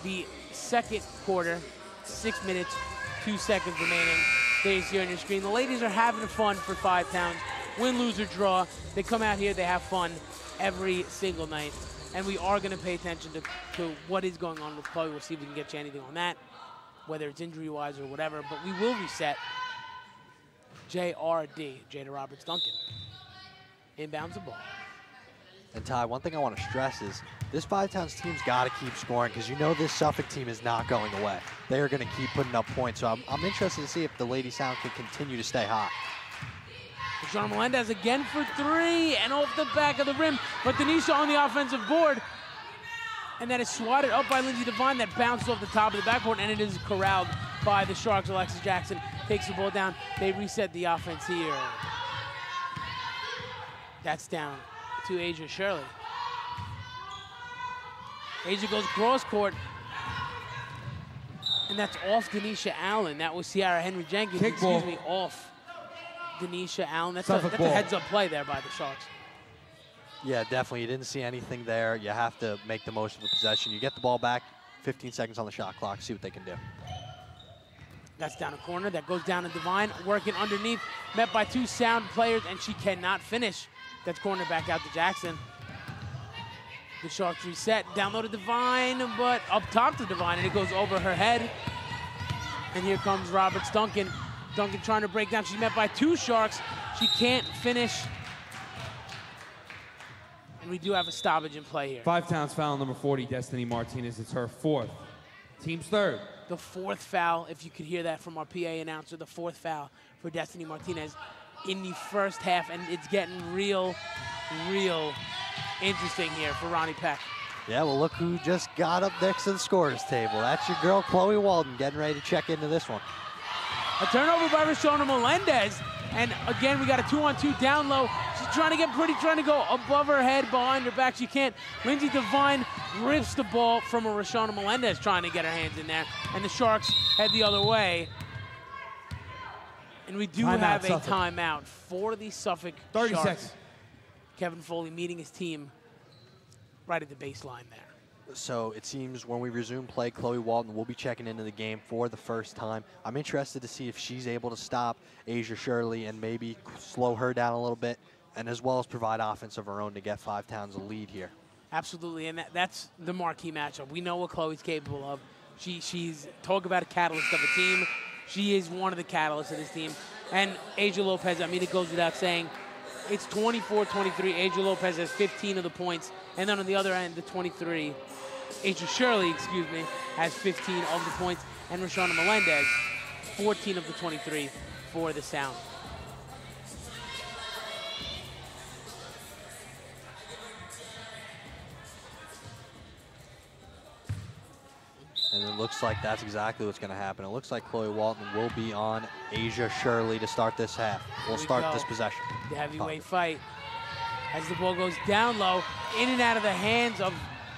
The 2nd quarter, 6 minutes, 2 seconds remaining. There you see on your screen. The ladies are having fun for 5 Towns. Win, lose, or draw. They come out here, they have fun every single night. And we are going to pay attention to what is going on with Chloe. We'll see if we can get you anything on that, whether it's injury-wise or whatever. But we will reset JRD, Jada Roberts-Duncan. Inbounds the ball. And Ty, one thing I want to stress is this 5 Towns team's got to keep scoring, because you know this Suffolk team is not going away. They are going to keep putting up points. So I'm interested to see if the Lady Sound can continue to stay hot. Rashana Melendez again for 3, and off the back of the rim. But Denisha on the offensive board. And that is swatted up by Lindsay Devine. That bounced off the top of the backboard, and it is corralled by the Sharks. Alexis Jackson takes the ball down. They reset the offense here. That's down to Asia Shirley. Asia goes cross court. And that's off Denisha Allen. That was Ciara Henry Jenkins, off Denisha Allen. That's a heads-up play there by the Sharks. Yeah, definitely. You didn't see anything there. You have to make the most of the possession. You get the ball back, 15 seconds on the shot clock, see what they can do. That's down a corner. That goes down to Divine, working underneath, met by 2 Sound players, and she cannot finish. That's corner back out to Jackson. The Sharks reset, down low to Divine, but up top to Divine, and it goes over her head. And here comes Roberts-Duncan. Duncan trying to break down. She's met by 2 Sharks. She can't finish. And we do have a stoppage in play here. 5 Towns foul number 40, Destiny Martinez. It's her 4th. Team's 3rd. The 4th foul, if you could hear that from our PA announcer, the 4th foul for Destiny Martinez in the first half. And it's getting real interesting here for Ronnie Peck. Yeah, well, look who just got up next to the scorers table. That's your girl, Chloe Walden, getting ready to check into this one. A turnover by Roshana Melendez. And again, we got a 2-on-2 down low. She's trying to get pretty, trying to go above her head, behind her back. She can't. Lindsay Devine rips the ball from a Roshana Melendez trying to get her hands in there. And the Sharks head the other way. And we do have a timeout for the Suffolk 30 Sharks. seconds. Kevin Foley meeting his team right at the baseline there. So it seems when we resume play, Chloe Walton will be checking into the game for the first time. I'm interested to see if she's able to stop Asia Shirley and maybe slow her down a little bit, and as well as provide offense of her own to get Five Towns a lead here. Absolutely, and that's the marquee matchup. We know what Chloe's capable of. She's talk about a catalyst of a team. She is one of the catalysts of this team. And Asia Lopez, I mean, it goes without saying, it's 24-23. Asia Lopez has 15 of the points. And then on the other end, the 23, Asia Shirley, excuse me, has 15 of the points. And Roshana Melendez, 14 of the 23 for the Sound. And it looks like that's exactly what's going to happen. It looks like Chloe Walton will be on Asia Shirley to start this half. We'll start this possession. The heavyweight fight as the ball goes down low, in and out of the hands of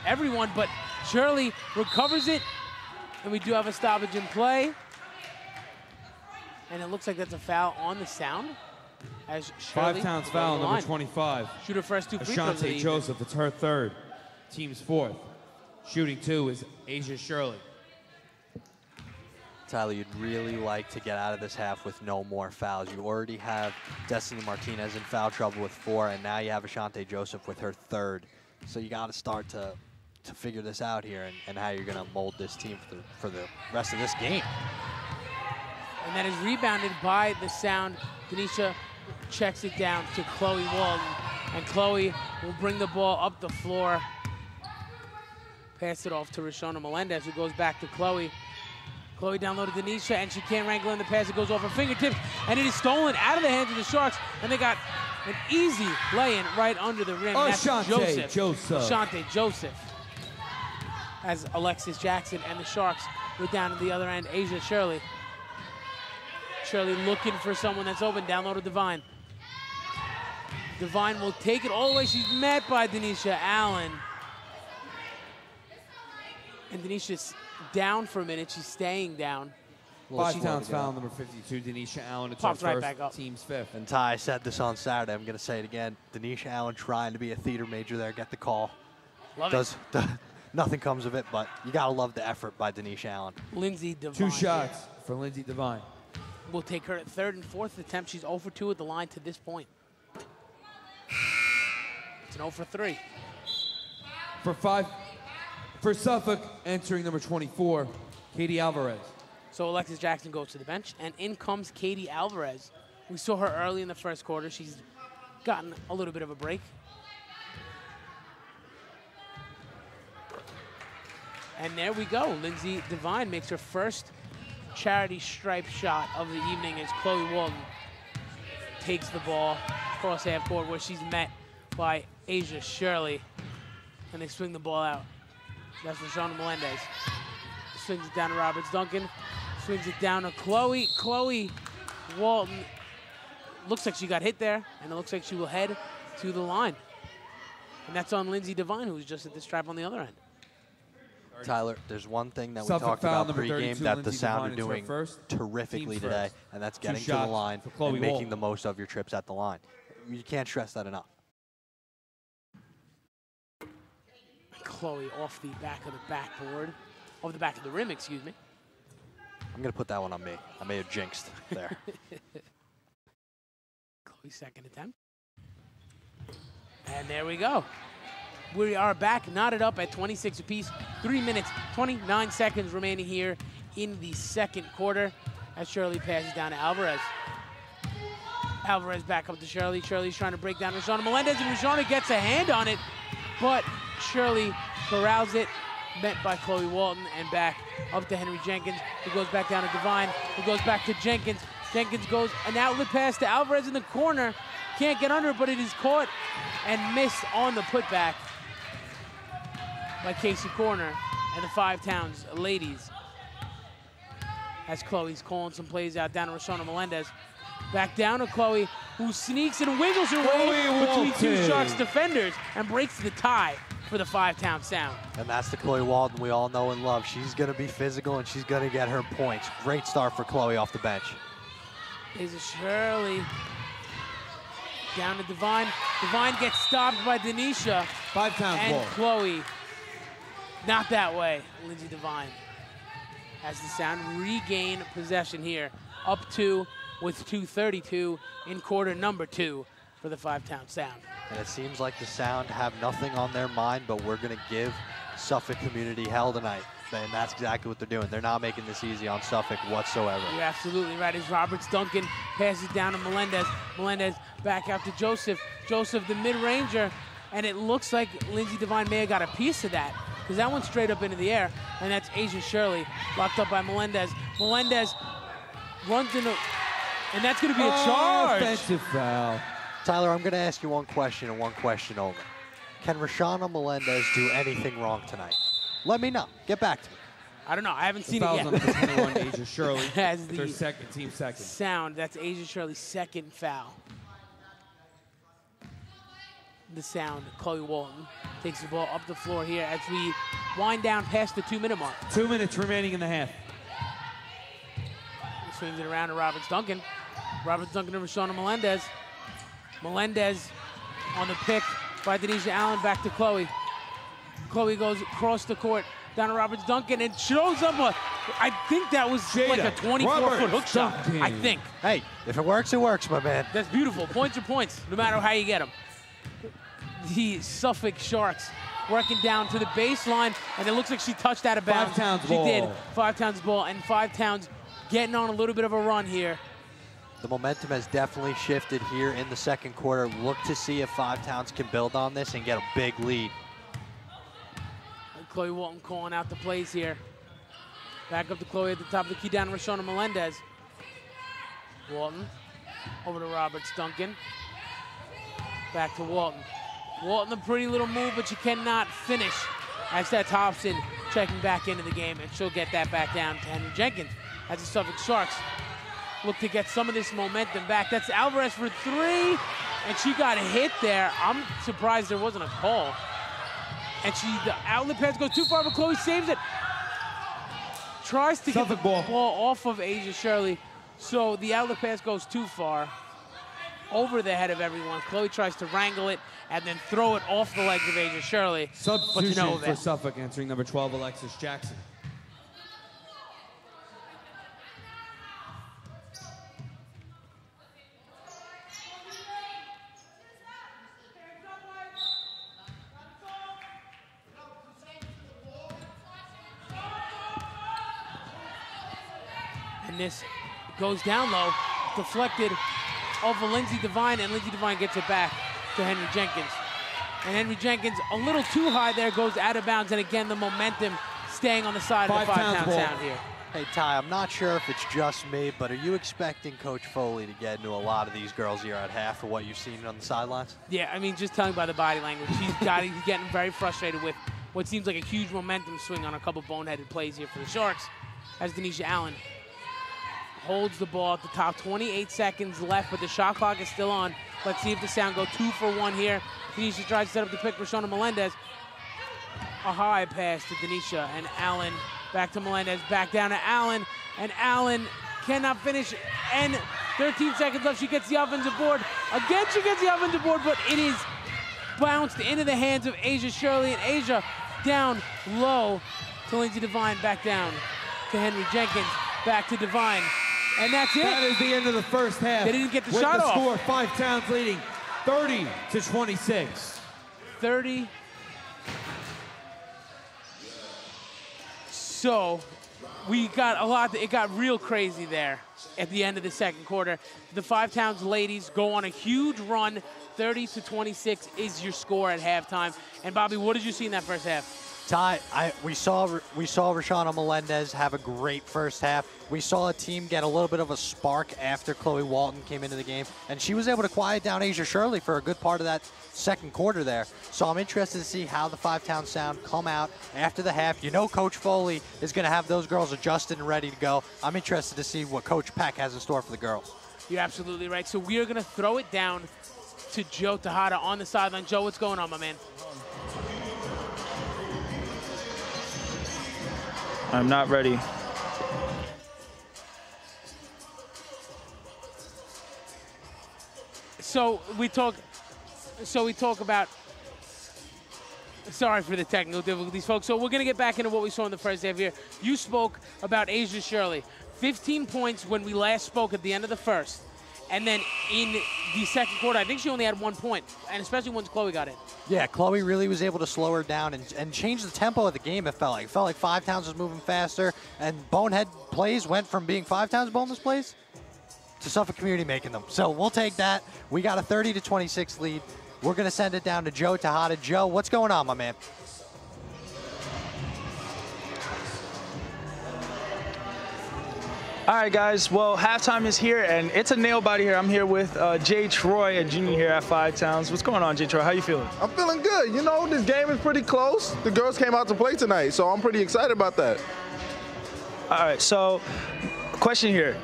everyone, but Shirley recovers it, and we do have a stoppage in play. And it looks like that's a foul on the Sound. As Shirley Five Towns foul, number 25. Shoot her first two free throws. Ashante Joseph, it's her third. Team's fourth. Shooting two is Asia Shirley. Tyler, you'd really like to get out of this half with no more fouls. You already have Destiny Martinez in foul trouble with 4, and now you have Ashante Joseph with her third. So you got to start to figure this out here and how you're going to mold this team for the rest of this game. And that is rebounded by the Sound. Denisha checks it down to Chloe Walden, and Chloe will bring the ball up the floor. Pass it off to Roshana Melendez, who goes back to Chloe. Chloe downloaded Denisha, and she can't wrangle in the pass. It goes off her fingertips, and it is stolen out of the hands of the Sharks, and they got an easy lay-in right under the rim. That's Ashante Joseph. Ashante Joseph. As Alexis Jackson and the Sharks go down to the other end. Asia Shirley. Shirley looking for someone that's open. Downloaded Devine. Devine will take it all the way. She's met by Denisha Allen. And Denisha's down for a minute. She's staying down. Five Towns foul, number 52, Denisha Allen. It's Pops her right first, back up. team's fifth. And Ty said this on Saturday. I'm going to say it again. Denisha Allen trying to be a theater major there. Get the call. Love it. Nothing comes of it, but you got to love the effort by Denisha Allen. Lindsay Devine. 2 shots for Lindsay Devine. We'll take her third and fourth attempt. She's 0 for 2 at the line to this point. It's an 0 for 3. For Suffolk, entering number 24, Katie Alvarez. So Alexis Jackson goes to the bench, and in comes Katie Alvarez. We saw her early in the first quarter. She's gotten a little bit of a break. And there we go. Lindsay Devine makes her first charity stripe shot of the evening as Chloe Walden takes the ball across half court, where she's met by Asia Shirley, and they swing the ball out. That's Roshana Melendez. Swings it down to Roberts Duncan. Swings it down to Chloe. Chloe Walton. Looks like she got hit there, and it looks like she will head to the line. And that's on Lindsay Devine, who's just at the stripe on the other end. Tyler, there's one thing that we Suffolk talked foul, about number pregame 32, that Lindsay the Sound Devine, are it's her doing first, terrifically team today, first. and that's 2 getting to the shots line for Chloe and making Walton. the most of your trips at the line. You can't stress that enough. Chloe off the back of the backboard, off the back of the rim, excuse me. I'm going to put that one on me. I may have jinxed there. Chloe's second attempt. And there we go. We are back, knotted up at 26 apiece. 3 minutes, 29 seconds remaining here in the second quarter as Shirley passes down to Alvarez. Alvarez back up to Shirley. Shirley's trying to break down Roshana Melendez, and Roshana gets a hand on it, but Shirley corrals it, met by Chloe Walton, and back up to Henry Jenkins, who goes back down to Devine, who goes back to Jenkins. Jenkins goes an outlet pass to Alvarez in the corner. Can't get under it, but it is caught and missed on the putback by Casey Corner and the Five Towns ladies. As Chloe's calling some plays out down to Roshana Melendez. Back down to Chloe, who sneaks and wiggles her way between two Sharks defenders and breaks the tie for the Five Town Sound. And that's the Chloe Walden we all know and love. She's going to be physical, and she's going to get her points. Great start for Chloe off the bench. Is a Shirley. Down to Divine. Divine gets stopped by Denisha. Five Towns and ball. Chloe. Not that way, Lindsay Divine. As the Sound regain possession here. Up 2 with 2:32 in quarter number 2 for the Five Town Sound. And it seems like the Sound have nothing on their mind, but we're going to give Suffolk Community hell tonight. And that's exactly what they're doing. They're not making this easy on Suffolk whatsoever. You're absolutely right. As Roberts Duncan passes down to Melendez. Melendez back out to Joseph. Joseph, the mid-ranger. And it looks like Lindsay Divine may have got a piece of that, because that went straight up into the air. And that's Asia Shirley, locked up by Melendez. Melendez runs into, and that's going to be a charge. Offensive foul. Tyler, I'm going to ask you one question and one question only. Can Roshana Melendez do anything wrong tonight? Let me know. Get back to me. I don't know. I haven't seen it Fouls yet. on number 21, Asia Shirley. As Their the second, team second. Sound, that's Asia Shirley's second foul. The Sound, Chloe Walton takes the ball up the floor here as we wind down past the 2-minute mark. 2 minutes remaining in the half. He swings it around to Roberts Duncan. Roberts Duncan to Roshana Melendez. Melendez on the pick by Denisha Allen, back to Chloe. Chloe goes across the court down to Roberts Duncan and shows up I think that was like a 24-foot hook shot, I think. Hey, if it works, my man. That's beautiful. Points are points, no matter how you get them. The Suffolk Sharks working down to the baseline, and it looks like she touched out of bounds. 5 Towns she ball. did. 5 Towns ball, and 5 Towns getting on a little bit of a run here. The momentum has definitely shifted here in the second quarter. Look to see if 5 Towns can build on this and get a big lead. And Chloe Walton calling out the plays here. Back up to Chloe at the top of the key, down to Roshana Melendez. Walton over to Roberts Duncan. Back to Walton. Walton, a pretty little move, but she cannot finish. As that's Hobson checking back into the game, and she'll get that back down to Henry Jenkins as the Suffolk Sharks look to get some of this momentum back. That's Alvarez for 3, and she got hit there. I'm surprised there wasn't a call. And the outlet pass goes too far, but Chloe saves it. Tries to get the ball off of Asia Shirley, so the outlet pass goes too far, over the head of everyone. Chloe tries to wrangle it and then throw it off the legs of Asia Shirley. Substitution for Suffolk, entering number 12, Alexis Jackson. And this goes down low, deflected off of Lindsay Divine, and Lindsay Divine gets it back to Henry Jenkins. And Henry Jenkins, a little too high there, goes out of bounds, and again, the momentum staying on the side of the 5 Town Sound here. Hey, Ty, I'm not sure if it's just me, but are you expecting Coach Foley to get into a lot of these girls here at half for what you've seen on the sidelines? Yeah, I mean, just telling by the body language, he's getting very frustrated with what seems like a huge momentum swing on a couple boneheaded plays here for the Sharks, as Denisha Allen holds the ball at the top. 28 seconds left, but the shot clock is still on. Let's see if the Sound go 2 for 1 here. Denisha tries to set up the pick for Roshana Melendez. A high pass to Denisha, and Allen back to Melendez, back down to Allen, and Allen cannot finish, and 13 seconds left. She gets the offensive board. Again, she gets the offensive board, but it is bounced into the hands of Asia Shirley, and Asia down low to Lindsay Divine, back down to Henry Jenkins, back to Divine. And that's it. That is the end of the first half. They didn't get the with shot the off. score, 5 Towns leading 30-26. 30. So we got a lot. It got real crazy there at the end of the second quarter. The 5 Towns ladies go on a huge run. 30-26 is your score at halftime. And Bobby, what did you see in that first half? Ty, we saw Rashana Melendez have a great first half. We saw a team get a little bit of a spark after Chloe Walton came into the game, and she was able to quiet down Asia Shirley for a good part of that second quarter there. So I'm interested to see how the Five-Town Sound come out after the half. You know Coach Foley is going to have those girls adjusted and ready to go. I'm interested to see what Coach Peck has in store for the girls. You're absolutely right. So we are going to throw it down to Joe Tejada on the sideline. Joe, what's going on, my man? I'm not ready. So we talk about, sorry for the technical difficulties, folks. So we're going to get back into what we saw in the first half here. You spoke about Asia Shirley. 15 points when we last spoke at the end of the first. And then in the second quarter, I think she only had 1 point, and especially once Chloe got in. Yeah, Chloe really was able to slow her down and change the tempo of the game, it felt like. It felt like Five Towns was moving faster, and bonehead plays went from being Five Towns boneless plays to Suffolk Community making them. So we'll take that. We got a 30-26 lead. We're going to send it down to Joe Tejada. Joe, what's going on, my man? All right, guys. Well, halftime is here, and it's a nail biter here. I'm here with Jay Troy, a junior here at Five Towns. What's going on, Jay Troy? How you feeling? I'm feeling good. You know, this game is pretty close. The girls came out to play tonight, so I'm pretty excited about that. All right, so question here.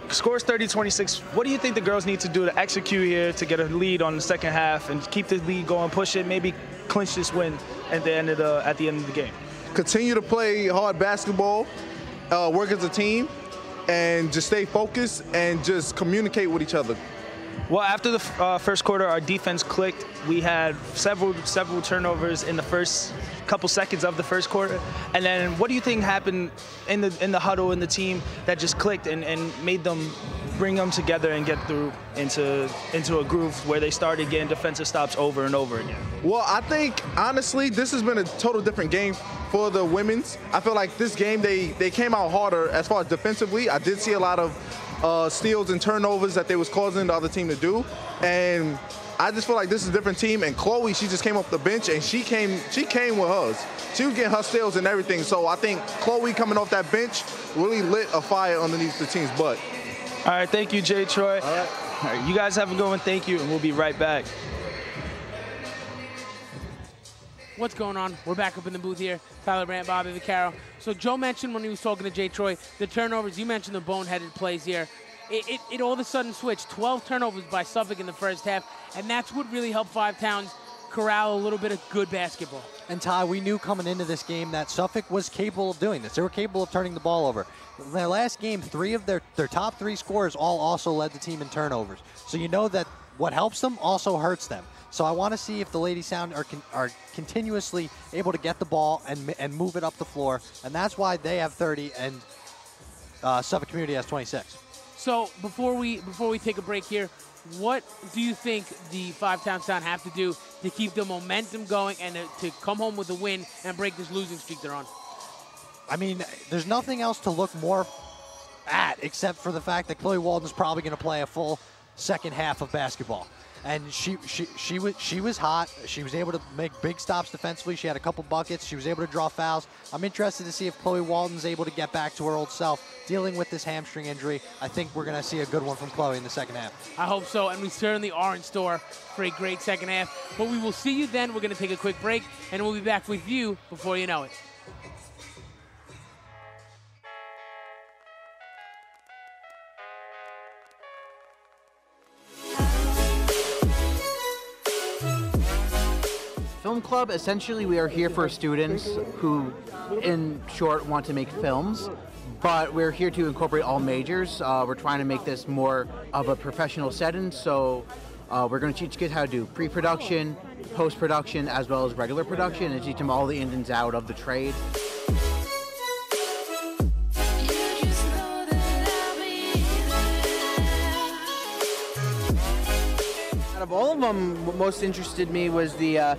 Scores 30-26. What do you think the girls need to do to execute here to get a lead on the second half and keep the lead going, push it, maybe clinch this win at the end of the game? Continue to play hard basketball, work as a team, and just stay focused and just communicate with each other. Well, after the first quarter, our defense clicked. We had several turnovers in the first couple seconds of the first quarter. And then what do you think happened in the huddle in the team that just clicked and made them bring them together and get through into a groove where they started getting defensive stops over and over again? Well, I think, honestly, this has been a total different game for the women's. I feel like this game, they came out harder as far as defensively. I did see a lot of steals and turnovers that they was causing the other team to do. And I just feel like this is a different team. And Chloe, she just came off the bench, and she came with hers. She was getting her steals and everything. So I think Chloe coming off that bench really lit a fire underneath the team's butt. All right, thank you, Jay Troy. All right. All right, you guys have a good one. Thank you, and we'll be right back. What's going on? We're back up in the booth here. Tyler Brandt, Bobby Vaccaro. So Joe mentioned when he was talking to Jay Troy, the turnovers. You mentioned the boneheaded plays here. It all of a sudden switched. 12 turnovers by Suffolk in the first half, and that's what really helped Five Towns corral a little bit of good basketball. And Ty, we knew coming into this game that Suffolk was capable of doing this. They were capable of turning the ball over. In their last game, 3 of their top 3 scorers all also led the team in turnovers. So you know that what helps them also hurts them. So I want to see if the Lady Sound are continuously able to get the ball and move it up the floor. And that's why they have 30 and Suffolk Community has 26. So before we take a break here, what do you think the Five Town Sound have to do to keep the momentum going and to come home with a win and break this losing streak they're on? I mean, there's nothing else to look more at except for the fact that Chloe Walden's probably going to play a full second half of basketball. And she was hot. She was able to make big stops defensively. She had a couple buckets. She was able to draw fouls. I'm interested to see if Chloe Walden's able to get back to her old self dealing with this hamstring injury. I think we're going to see a good one from Chloe in the second half. I hope so, and we certainly are in store for a great second half. But we will see you then. We're going to take a quick break, and we'll be back with you before you know it. Film Club, essentially we are here for students who, in short, want to make films, but we're here to incorporate all majors. We're trying to make this more of a professional setting, so we're going to teach kids how to do pre-production, post-production, as well as regular production, and teach them all the ins and outs of the trade. Out of all of them, what most interested me was the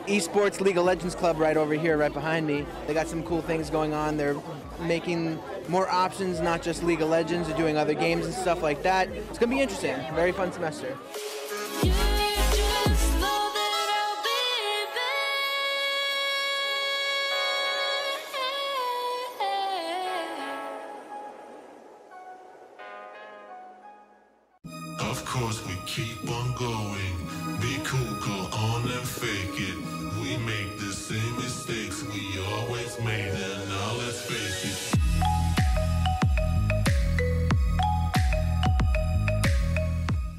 Esports League of Legends Club right over here, right behind me. They got some cool things going on. They're making more options, not just League of Legends, they're doing other games and stuff like that. It's going to be interesting. Very fun semester. course we keep on going. Be cool, go on and fake it. We make the same mistakes we always made, and now let's face it.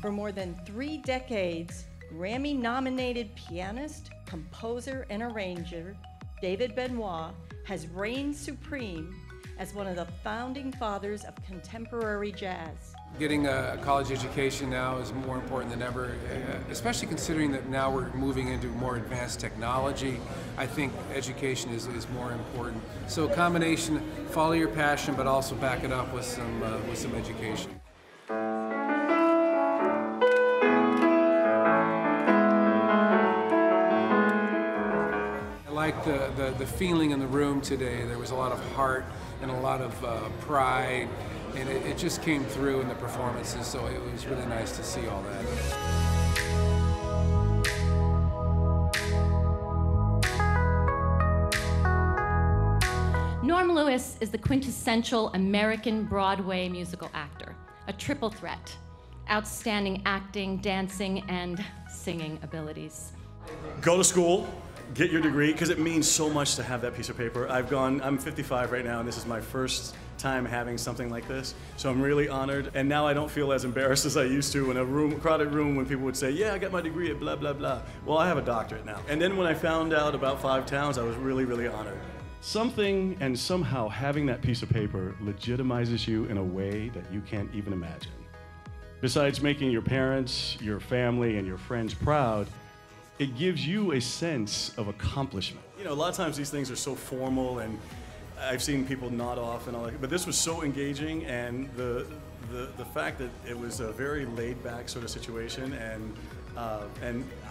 For more than 3 decades, Grammy-nominated pianist, composer, and arranger David Benoit has reigned supreme as one of the founding fathers of contemporary jazz. Getting a college education now is more important than ever, especially considering that now we're moving into more advanced technology. I think education is more important. So a combination, follow your passion, but also back it up with some education. I like the feeling in the room today. There was a lot of heart and a lot of pride, and it just came through in the performances, so it was really nice to see all that. Norm Lewis is the quintessential American Broadway musical actor, a triple threat, outstanding acting, dancing, and singing abilities. Go to school, get your degree, because it means so much to have that piece of paper. I'm 55 right now, and this is my first time having something like this, so I'm really honored. And now I don't feel as embarrassed as I used to in a crowded room when people would say, yeah, I got my degree at blah, blah, blah. Well, I have a doctorate now. And then when I found out about 5 towns, I was really, really honored. Something and somehow having that piece of paper legitimizes you in a way that you can't even imagine. Besides making your parents, your family, and your friends proud, it gives you a sense of accomplishment. You know, a lot of times these things are so formal, and I've seen people nod off and all that, but this was so engaging, and the fact that it was a very laid-back sort of situation, and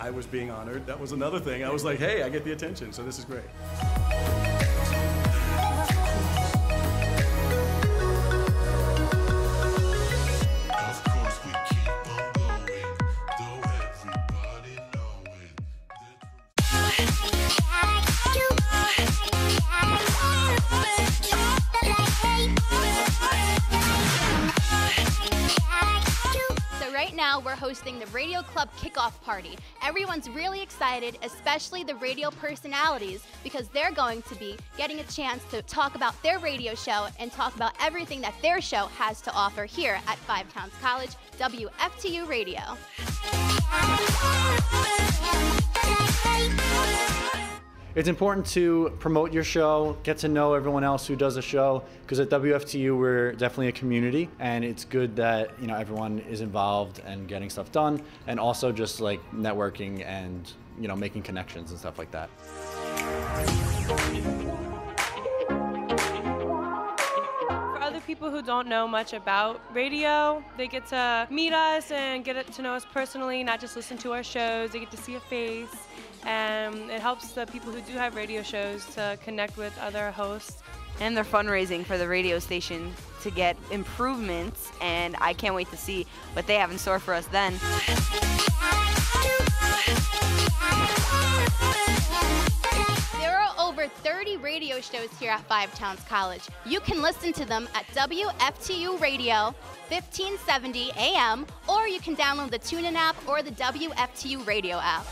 I was being honored, that was another thing. I was like, hey, I get the attention, so this is great. Right now, we're hosting the Radio Club Kickoff Party. Everyone's really excited, especially the radio personalities, because they're going to be getting a chance to talk about their radio show and talk about everything that their show has to offer here at 5 Towns College, WFTU Radio. It's important to promote your show, get to know everyone else who does a show, because at WFTU we're definitely a community, and it's good that everyone is involved and getting stuff done, and also just like networking and making connections and stuff like that. For other people who don't know much about radio, they get to meet us and get to know us personally, not just listen to our shows. They get to see a face. And it helps the people who do have radio shows to connect with other hosts. And they're fundraising for the radio station to get improvements, and I can't wait to see what they have in store for us then. There are over 30 radio shows here at 5 Towns College. You can listen to them at WFTU Radio, 1570 AM, or you can download the TuneIn app or the WFTU Radio app.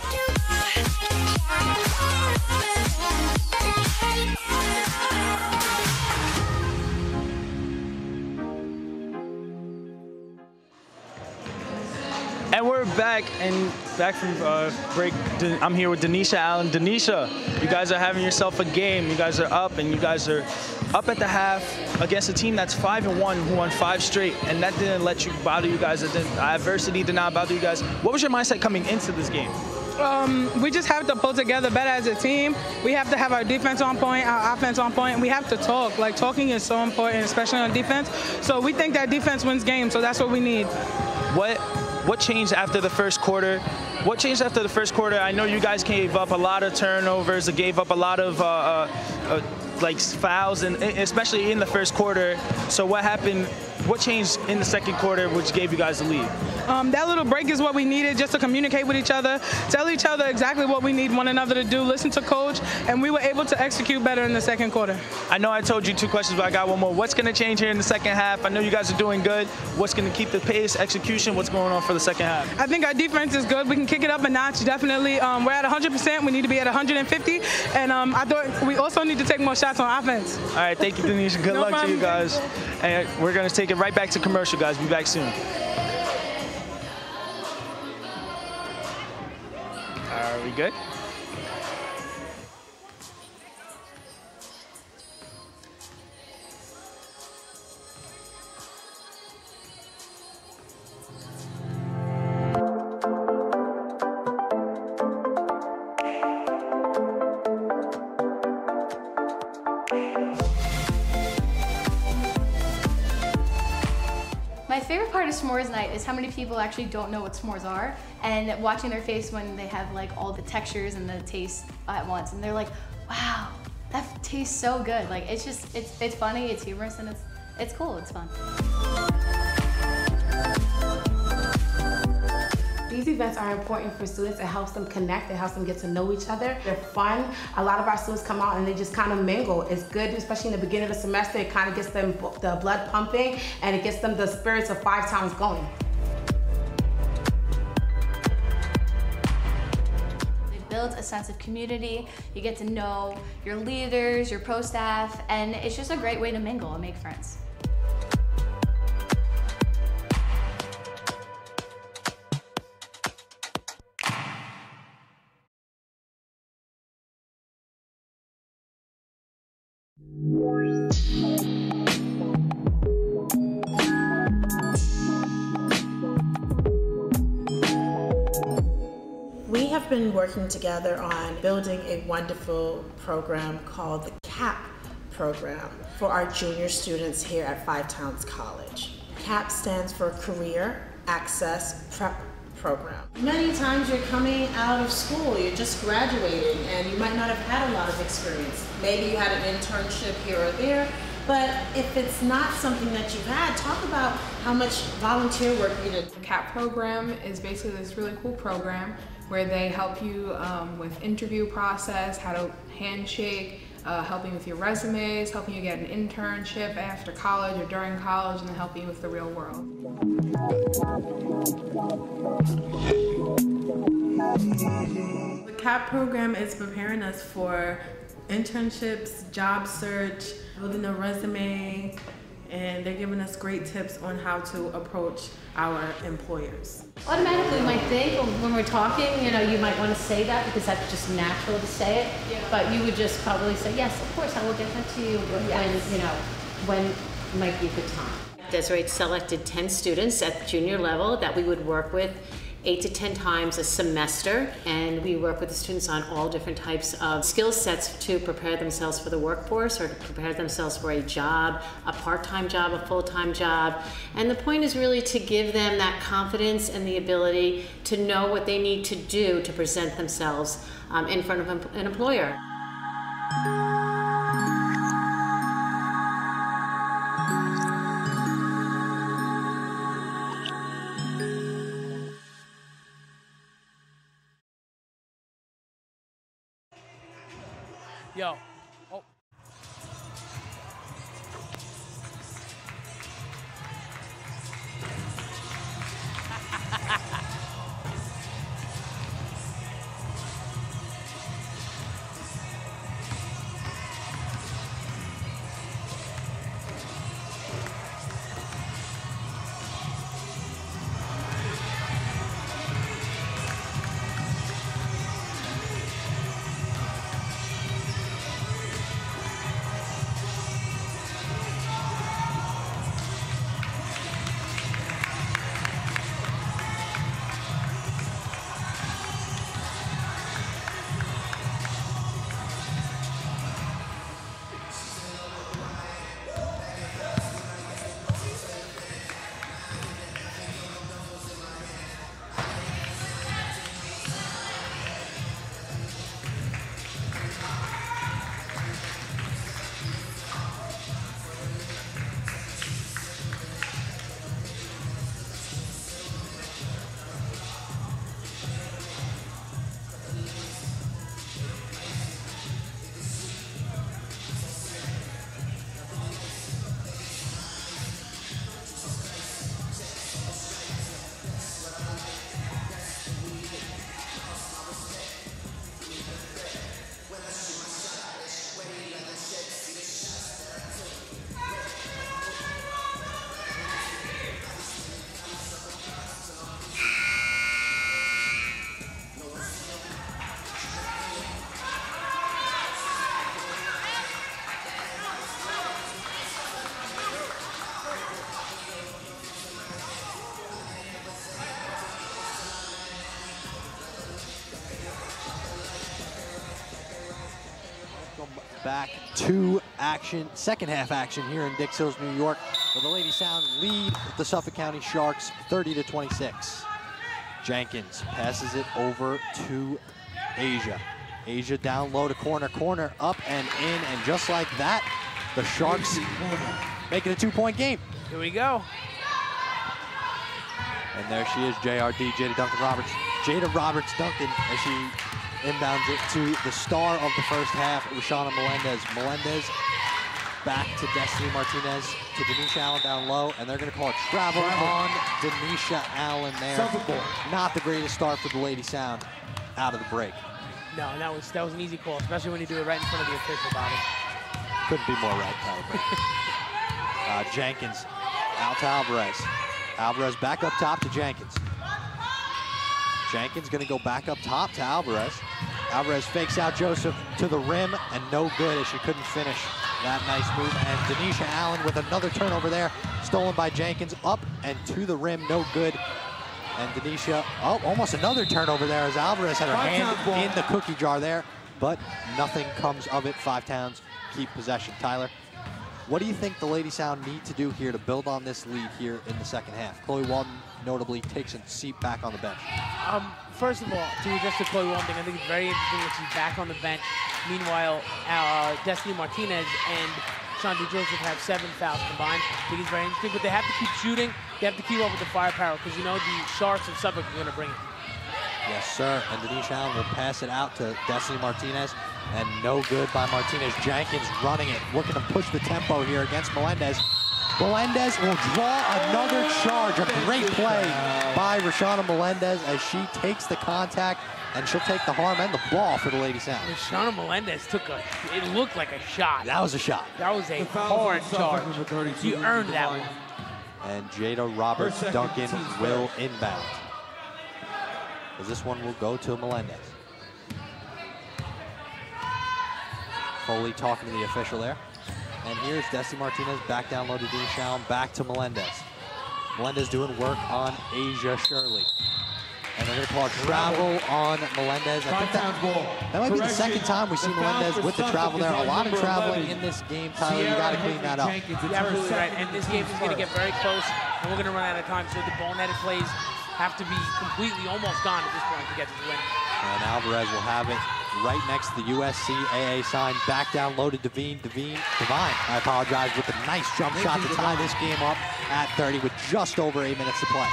And we're back from break. I'm here with Denisha Allen. Denisha, you guys are having yourself a game. You guys are up, and you guys are up at the half against a team that's 5-1, who won 5 straight, and that didn't bother you guys. Adversity did not bother you guys. What was your mindset coming into this game? We just have to pull together better as a team. We have to have our defense on point, our offense on point, and we have to talk. Like, talking is so important, especially on defense. So we think that defense wins games, so that's what we need. What changed after the first quarter? What changed after the first quarter? I know you guys gave up a lot of turnovers, gave up a lot of fouls, and especially in the first quarter. So what happened What changed in the second quarter which gave you guys the lead? That little break is what we needed, just to communicate with each other, tell each other exactly what we need one another to do, listen to coach, and we were able to execute better in the second quarter. I know I told you 2 questions, but I got one more. What's going to change here in the second half? I know you guys are doing good. What's going to keep the pace, execution? What's going on for the second half? I think our defense is good. We can kick it up a notch, definitely. We're at 100%. We need to be at 150. And I thought we also need to take more shots on offense. All right, thank you, Denise. Good luck to you guys. And we're going to take it right back to commercial, guys. Be back soon. Are we good? My favorite part of s'mores night is how many people actually don't know what s'mores are, and watching their face when they have like all the textures and the taste at once, and they're like, wow, that tastes so good. Like it's just, it's funny, it's humorous, and it's cool, it's fun. These events are important for students. It helps them connect. It helps them get to know each other. They're fun. A lot of our students come out and they just kind of mingle. It's good, especially in the beginning of the semester. It kind of gets them the blood pumping and it gets them the spirits of 5 Towns going. It builds a sense of community. You get to know your leaders, your pro staff, and it's just a great way to mingle and make friends. We have been working together on building a wonderful program called the CAP program for our junior students here at 5 Towns College. CAP stands for Career Access Prep Program. Many times you're coming out of school, you're just graduating, and you might not have had a lot of experience. Maybe you had an internship here or there, but if it's not something that you've had, talk about how much volunteer work you did. The CAP program is basically this really cool program where they help you with interview process, how to handshake, helping with your resumes, helping you get an internship after college or during college, and then helping you with the real world. The CAP program is preparing us for internships, job search, building a resume, and they're giving us great tips on how to approach our employers. Automatically, you might think when we're talking, you know, you might want to say that because that's just natural to say it. Yeah. But you would just probably say, yes, of course, I will get that to you when, you know, when might be a good time. Desiree selected 10 students at the junior level that we would work with 8 to 10 times a semester, and we work with the students on all different types of skill sets to prepare themselves for the workforce or to prepare themselves for a job, a part-time job, a full-time job. And the point is really to give them that confidence and the ability to know what they need to do to present themselves in front of an employer. Yo. Oh. back to action, second half action here in Dix Hills, New York, where the Lady Sound lead the Suffolk County Sharks 30-26. Jenkins passes it over to Asia. Asia down low to corner, corner up and in, and just like that, the Sharks make it a 2-point game. Here we go. And there she is, JRD, Jada Duncan Roberts. Jada Roberts Duncan as she inbounds it to the star of the first half, Rashana Melendez. Melendez back to Destiny Martinez, to Denisha Allen down low, and they're going to call it travel on Denisha Allen there. Not the greatest start for the Lady Sound out of the break. No, that was an easy call, especially when you do it right in front of the official body. Couldn't be more right, Tyler. Jenkins out to Alvarez. Alvarez back up top to Jenkins. Jenkins gonna go back up top to Alvarez. Alvarez fakes out Joseph to the rim, and no good as she couldn't finish that nice move. And Denisha Allen with another turnover there, stolen by Jenkins, up and to the rim, no good. And Denisha, oh, almost another turnover there as Alvarez had her hand in the cookie jar there, but nothing comes of it. Five Towns keep possession. Tyler, what do you think the Lady Sound need to do here to build on this lead here in the second half? Chloe Walden notably takes a seat back on the bench. First of all, to address the Chloe Walden thing, I think it's very interesting that she's back on the bench. Meanwhile, Destiny Martinez and Shanti Joseph have 7 fouls combined. I think it's very interesting, but they have to keep shooting. They have to keep up with the firepower because you know the Sharks of Suffolk are going to bring it. Yes, sir. And Denisha Allen will pass it out to Destiny Martinez. And no good by Martinez. Jenkins running it, looking to push the tempo here against Melendez. Melendez will draw another charge. A great play by Rashana Melendez as she takes the contact, and she'll take the harm and the ball for the Lady Sound. Rashana Melendez it looked like a shot. That was a shot. That was a hard charge. She earned that one. And Jada Roberts Duncan will inbound. As this one will go to Melendez. Foley talking to the official there. And here's Destiny Martinez back down low to Denisha Allen, back to Melendez. Melendez doing work on Asia Shirley. And they're going to call it travel on Melendez. I think that might be the second time we see Melendez with the travel there. A lot of traveling in this game, Tyler. You got to clean that up. You're absolutely right. And this game is going to get very close, and we're going to run out of time. So the boneheaded plays have to be completely almost gone at this point to get to the win. And Alvarez will have it right next to the USC AA sign. Back down low to Divine, I apologize, with a nice jump shot to tie this game up at 30 with just over 8 minutes to play.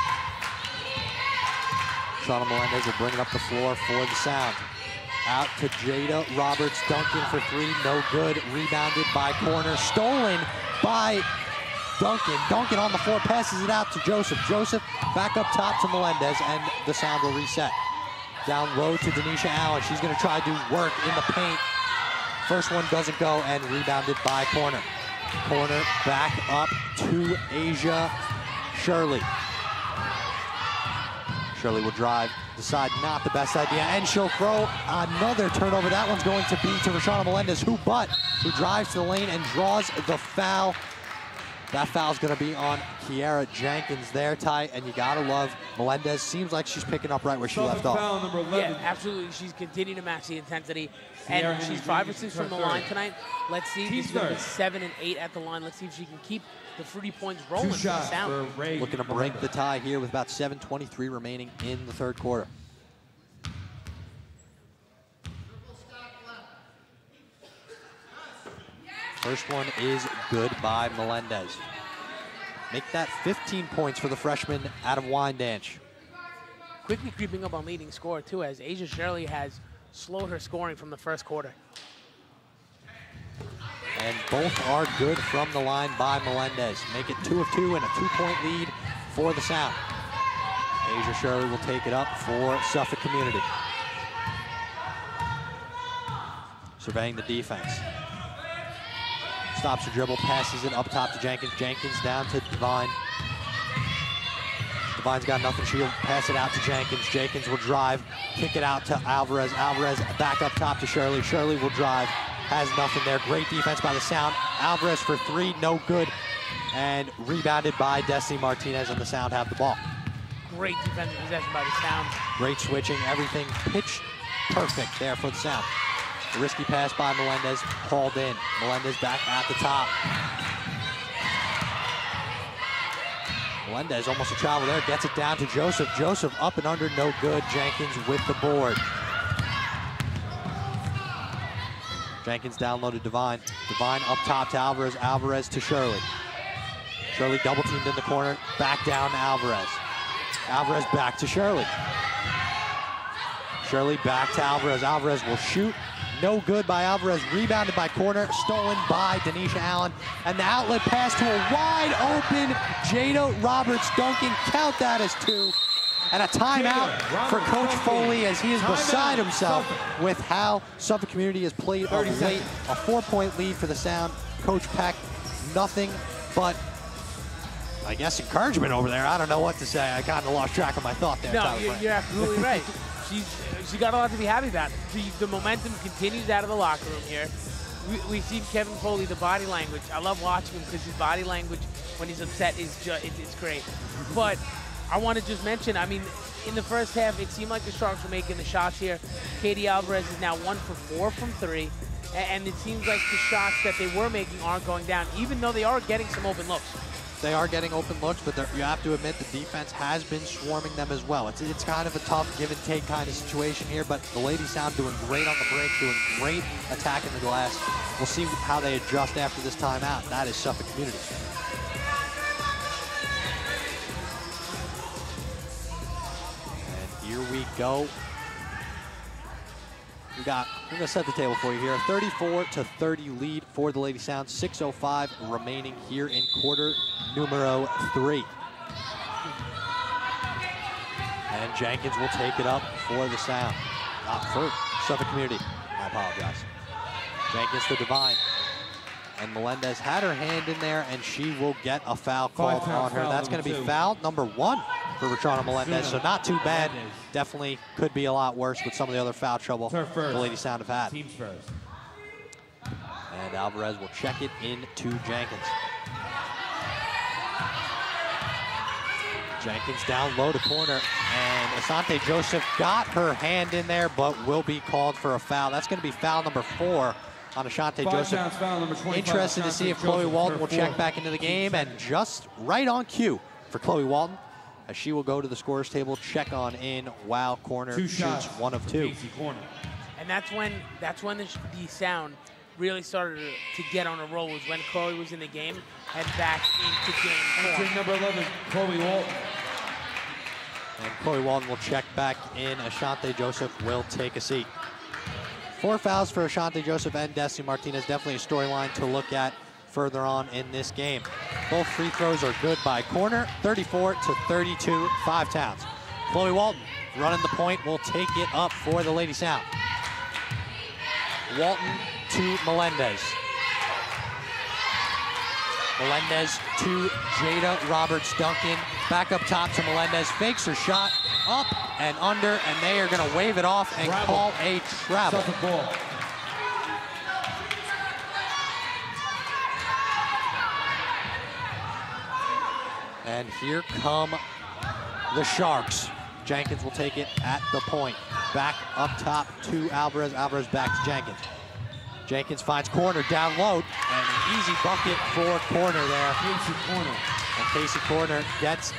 Shauna Melendez will bring it up the floor for the Sound. Out to Jada Roberts Duncan for 3, no good. Rebounded by corner, stolen by Duncan. Duncan on the floor, passes it out to Joseph. Joseph back up top to Melendez, and the Sound will reset. Down low to Denisha Allen. She's going to try to work in the paint. First one doesn't go, and rebounded by corner. Corner back up to Asia Shirley. Shirley will drive, decide not the best idea, and she'll throw another turnover. That one's going to be to Rashana Melendez, who drives to the lane and draws the foul. That foul's going to be on Kiara Jenkins there, Ty, and you got to love Melendez. Seems like she's picking up right where she left off. Yeah, absolutely. She's continuing to match the intensity, and she's 5 or 6 from the line tonight. Let's see. This is going to be 7 and 8 at the line. Let's see if she can keep the fruity points rolling for the Sound. Looking to break the tie here with about 7:23 remaining in the third quarter. First one is good by Melendez. Make that 15 points for the freshman out of Wyandanch. Quickly creeping up on leading scorer, too, as Asia Shirley has slowed her scoring from the first quarter. And both are good from the line by Melendez. Make it 2 of 2 and a 2-point lead for the Sound. Asia Shirley will take it up for Suffolk Community. Surveying the defense. Stops her dribble, passes it up top to Jenkins. Jenkins down to Divine. Divine's got nothing. She'll pass it out to Jenkins. Jenkins will drive, kick it out to Alvarez. Alvarez back up top to Shirley. Shirley will drive, has nothing there. Great defense by the Sound. Alvarez for 3, no good. And rebounded by Destiny Martinez, and the Sound have the ball. Great defensive possession by the Sound. Great switching, everything pitch perfect there for the Sound. A risky pass by Melendez, hauled in. Melendez back at the top. Melendez almost a travel there, gets it down to Joseph. Joseph up and under, no good. Jenkins with the board. Jenkins down low to Devine. Devine up top to Alvarez. Alvarez to Shirley. Shirley double teamed in the corner, back down to Alvarez. Alvarez back to Shirley. Shirley back to Alvarez. Alvarez will shoot. No good by Alvarez. Rebounded by corner. Stolen by Denisha Allen. And the outlet pass to a wide open Jada Roberts Duncan. Count that as 2. And a timeout for Coach Foley as he is beside himself with how Suffolk Community has played of late. A 4-point lead for the Sound. Coach Peck, nothing but, I guess, encouragement over there. I don't know what to say. I kind of lost track of my thought there. No, you're absolutely right. She got a lot to be happy about. The momentum continues out of the locker room here. We've seen Kevin Foley, the body language. I love watching him because his body language when he's upset is it's great. But I want to just mention, I mean, in the first half, it seemed like the Sharks were making the shots here. Katie Alvarez is now 1 for 4 from 3. And it seems like the shots that they were making aren't going down, even though they are getting some open looks. They are getting open looks, but you have to admit the defense has been swarming them as well. It's kind of a tough give and take kind of situation here, but the Lady Sound doing great on the break, doing great attacking the glass. We'll see how they adjust after this timeout. That is Suffolk Community. And here we go. We're gonna set the table for you here. 34-30 lead for the Lady Sound. 6:05 remaining here in quarter numero 3. And Jenkins will take it up for the Sound. For Suffolk Community, I apologize. Jenkins to Devine. And Melendez had her hand in there, and she will get a foul called on her. That's gonna be foul number 1 for Richana Melendez, so not too bad. Definitely could be a lot worse with some of the other foul trouble the Lady Sound have had. Teams first. And Alvarez will check it into Jenkins. Jenkins down low to corner, and Asante Joseph got her hand in there, but will be called for a foul. That's going to be foul number 4 on Asante Joseph. Foul number 25, Interested to see if Chloe Walton will check back into the game, and just right on cue for Chloe Walton, as she will go to the scorer's table, check on in while corner shoots 1 of 2. And that's when the Sound really started to get on a roll, was when Chloe was in the game and back into game 4. Entering number 11, Chloe Walton. And Chloe Walton will check back in. Ashante Joseph will take a seat. 4 fouls for Ashante Joseph and Destiny Martinez. Definitely a storyline to look at further on in this game. Both free throws are good by corner. 34-32, 5 Towns. Chloe Walton running the point will take it up for the Lady Sound. Walton to Melendez. Melendez to Jada Roberts Duncan. Back up top to Melendez. Fakes her shot up and under, and they are going to wave it off and call a travel. Suffolk ball. And here come the Sharks. Jenkins will take it at the point. Back up top to Alvarez. Alvarez back to Jenkins. Jenkins finds corner down low, and an easy bucket for corner there. Casey Corner. And Casey Corner gets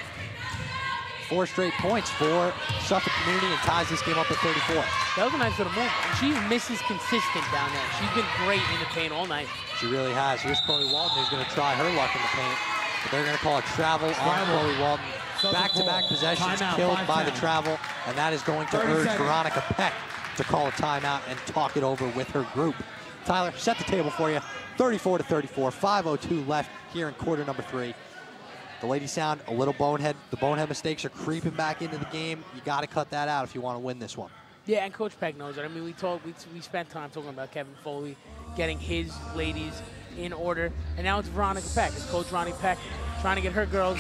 4 straight points for Suffolk Community and ties this game up at 34. That was a nice little move. She misses consistent down there. She's been great in the paint all night. She really has. Here's Chloe Walton, who's going to try her luck in the paint. But they're going to call a travel on Chloe Walton. Back-to-back possessions killed by the travel, and that is going to urge Veronica Peck to call a timeout and talk it over with her group. Tyler, set the table for you. 34-34, 5:02 left here in quarter number 3. The Lady Sound, a little bonehead. The bonehead mistakes are creeping back into the game. You got to cut that out if you want to win this one. Yeah, and Coach Peck knows it. I mean, we spent time talking about Kevin Foley getting his ladies in order, and now it's Veronica Peck. It's Coach Ronnie Peck trying to get her girls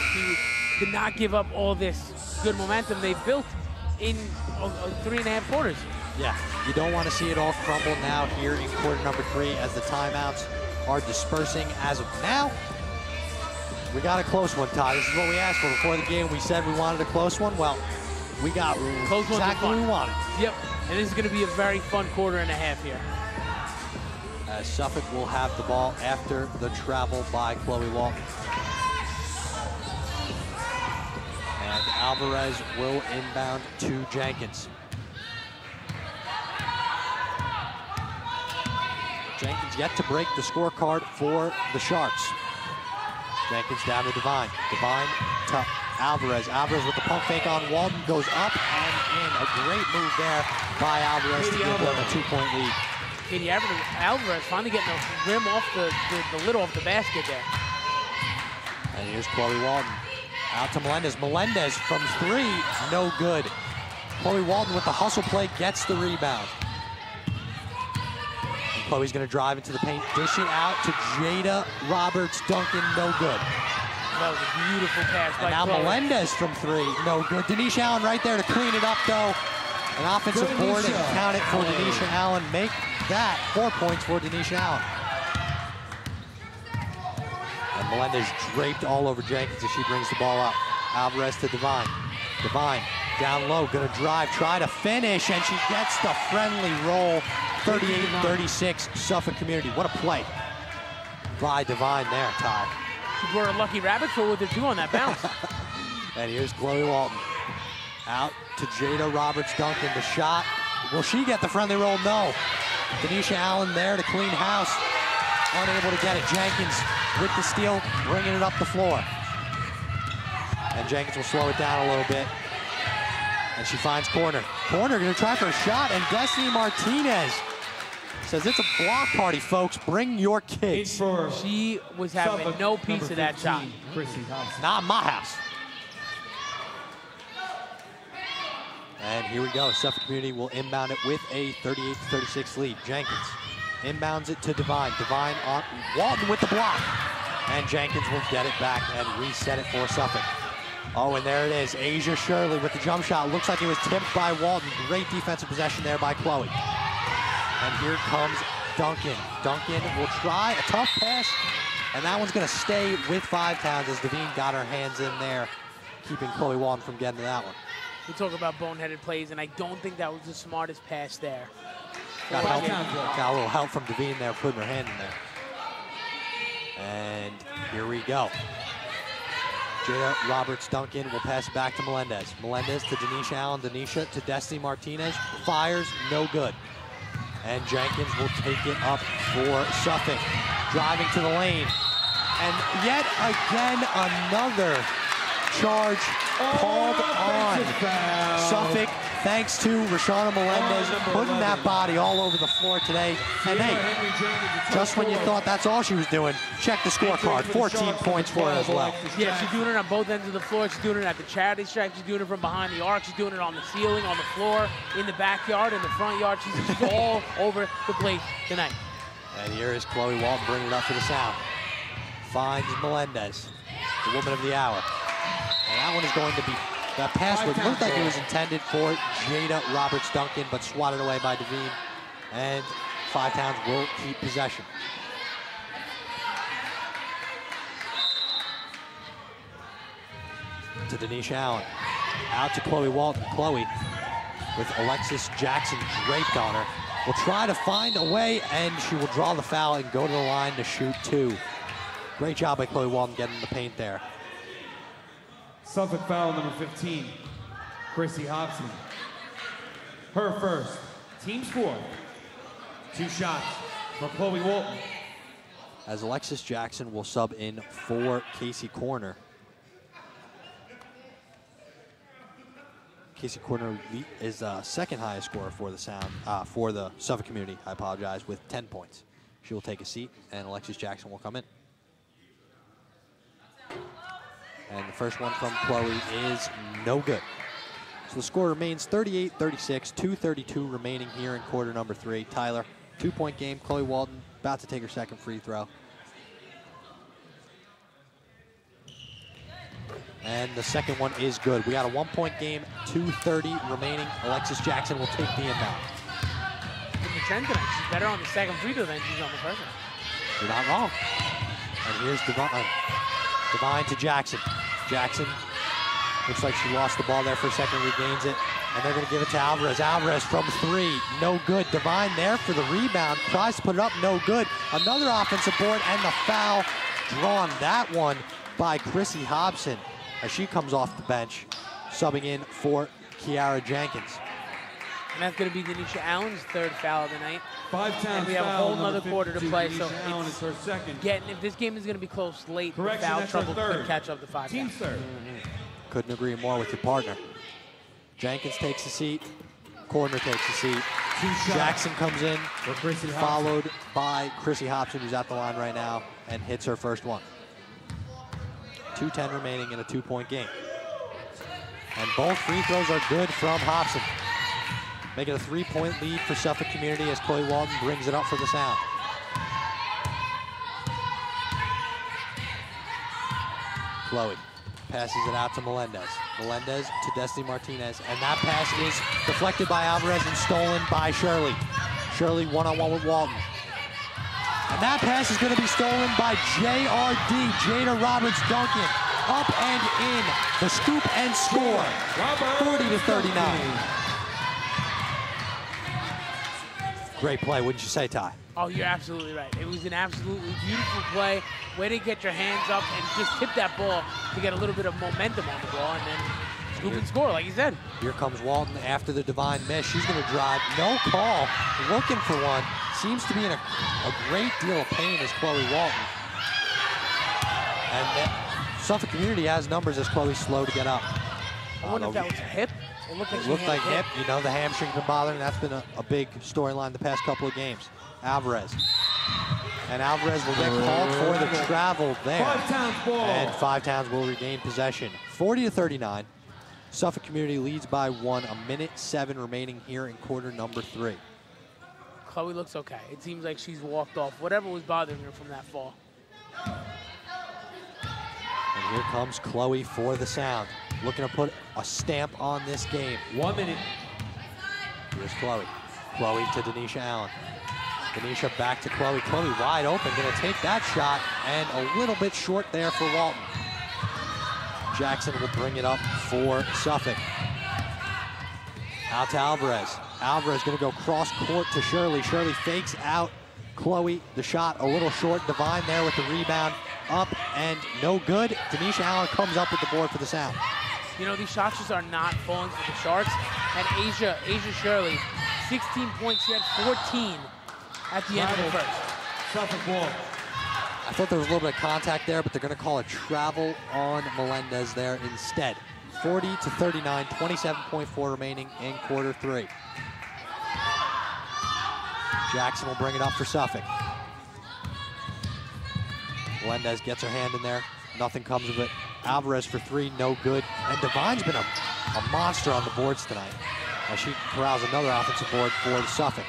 to not give up all this good momentum they built in 3.5 quarters. Yeah, you don't want to see it all crumble now here in quarter number 3 as the timeouts are dispersing as of now. We got a close one, Todd. This is what we asked for before the game. We said we wanted a close one. Well, we got exactly what we wanted. Yep, and this is going to be a very fun 1.5 quarters here. as Suffolk will have the ball after the travel by Chloe Walton. And Alvarez will inbound to Jenkins. Jenkins yet to break the scorecard for the Sharks. Jenkins down to Devine. Devine to Alvarez. Alvarez with the pump fake on Walton, goes up and in. A great move there by Alvarez to give them a 2-point lead. Katie Alvarez finally getting the rim off the lid off the basket there. And here's Chloe Walton. Out to Melendez. Melendez from 3, no good. Chloe Walton with the hustle play gets the rebound. And Chloe's gonna drive into the paint, dish it out to Jada Roberts Duncan, no good. That was a beautiful pass by now Chloe. Melendez from 3, no good. Denise Allen right there to clean it up though. An offensive board and count it for Denisha Allen. Make that 4 points for Denisha Allen. And Melendez draped all over Jenkins as she brings the ball up. Alvarez to Devine. Devine down low, gonna drive, try to finish, and she gets the friendly roll. 38-36, Suffolk Community. What a play by Devine there, Ty. She brought a lucky rabbit foot with her too on that bounce. And here's Chloe Walton. Out to Jada Roberts Duncan. The shot. Will she get the friendly roll? No. Denisha Allen there to clean house. Unable to get it. Jenkins with the steal, bringing it up the floor. And Jenkins will slow it down a little bit. And she finds Corner. Corner gonna try for a shot, and Destiny Martinez says it's a block party, folks. Bring your kids. She was having no piece of that shot. Not in my house. And here we go. Suffolk Community will inbound it with a 38-36 lead. Jenkins inbounds it to Devine. Devine on Walton with the block. And Jenkins will get it back and reset it for Suffolk. Oh, and there it is. Asia Shirley with the jump shot. Looks like it was tipped by Walton. Great defensive possession there by Chloe. And here comes Duncan. Duncan will try a tough pass. And that one's going to stay with Five Towns as Devine got her hands in there, keeping Chloe Walton from getting to that one. We talk about boneheaded plays, and I don't think that was the smartest pass there. Got a little help from Devine there, putting her hand in there. And here we go. Jada Roberts Duncan will pass it back to Melendez. Melendez to Denisha Allen. Denisha to Destiny Martinez. Fires, no good. And Jenkins will take it up for Suffolk. Driving to the lane. And yet again, another charge called on Suffolk, thanks to Rashana Melendez putting that body all over the floor today. And hey, just when you thought that's all she was doing, check the scorecard. 14 points for her as well. Yeah, she's doing it on both ends of the floor. She's doing it at the charity stripe. She's doing it from behind the arc. She's doing it on the ceiling, on the floor, in the backyard, in the front yard. She's all over the place tonight. And here is Chloe Walton bringing it up for the Sound. Finds Melendez, the woman of the hour. And that one is going to be, that pass would look like it was intended for Jada Roberts Duncan, but swatted away by Devine. And Five Towns will keep possession. To Denisha Allen. Out to Chloe Walton. Chloe with Alexis Jackson draped on her. Will try to find a way, and she will draw the foul and go to the line to shoot 2. Great job by Chloe Walton getting in the paint there. Suffolk foul number 15, Chrissy Hobson. Her first, team's 4. 2 shots for Chloe Walton. As Alexis Jackson will sub in for Casey Corner. Casey Corner is second highest scorer for the Sound, for the Suffolk Community, I apologize, with 10 points. She will take a seat, and Alexis Jackson will come in. And the first one from Chloe is no good. So the score remains 38-36, 2:32 remaining here in quarter number 3. Tyler, 2-point game. Chloe Walton about to take her second free throw. And the second one is good. We got a 1-point game, 2:30 remaining. Alexis Jackson will take the inbound. In the trend tonight, she's better on the second free throw than she's on the first one. You're not wrong. And here's Devine to Jackson. Jackson looks like she lost the ball there for a second, regains it. And they're going to give it to Alvarez. Alvarez from 3, no good. Devine there for the rebound. Tries to put it up, no good. Another offensive board and the foul drawn. That one by Chrissy Hobson as she comes off the bench, subbing in for Kiara Jenkins. And that's going to be Denisha Allen's 3rd foul of the night. 5 times and we have a whole nother quarter to play, so Allen is her second. if this game is going to be close late, Correction, foul that's trouble her third. could catch up to 5. Team's third. Couldn't agree more with your partner. Jenkins takes a seat. Corner takes a seat. Jackson comes in, followed by Chrissy Hobson, who's at the line right now, and hits her first one. 2:10 remaining in a 2-point game. And both free throws are good from Hobson. Making a 3-point lead for Suffolk Community as Chloe Walton brings it up for the Sound. Chloe passes it out to Melendez. Melendez to Destiny Martinez, and that pass is deflected by Alvarez and stolen by Shirley. Shirley one-on-one with Walton. And that pass is going to be stolen by JRD, Jada Roberts Duncan. Up and in, the scoop and score, 40-39. Great play, wouldn't you say, Ty? Oh, you're absolutely right. It was an absolutely beautiful play. Way to get your hands up and just tip that ball to get a little bit of momentum on the ball, and then scoop and score, like you said. Here comes Walton after the Divine miss. She's going to drive. No call. Looking for one. Seems to be in a great deal of pain as Chloe Walton. And Suffolk Community has numbers as Chloe's slow to get up. I wonder if that was a hip. It looked like hip. You know, the hamstring's been bothering. That's been a big storyline the past couple of games. Alvarez. And Alvarez will get called for the travel there. 5 Towns ball. And 5 Towns will regain possession. 40-39. Suffolk Community leads by 1. 1:07 remaining here in quarter number 3. Chloe looks okay. It seems like she's walked off whatever was bothering her from that fall. And here comes Chloe for the Sound. Looking to put a stamp on this game. 1 minute. Here's Chloe. Chloe to Denisha Allen. Denisha back to Chloe. Chloe wide open, gonna take that shot, and a little bit short there for Walton. Jackson will bring it up for Suffolk. Out to Alvarez. Alvarez gonna go cross court to Shirley. Shirley fakes out Chloe. The shot a little short. Divine there with the rebound. Up and no good. Denisha Allen comes up with the board for the Sound. You know, these shots just are not falling for the Sharks. And Asia Shirley, 16 points. She had 14 at the end of the first. Suffolk ball. I thought there was a little bit of contact there, but they're going to call a travel on Melendez there instead. 40-39, 27.4 remaining in quarter 3. Jackson will bring it up for Suffolk. Melendez gets her hand in there. Nothing comes of it. Alvarez for 3, no good. And Divine's been a monster on the boards tonight as she corrals another offensive board for the Suffolk.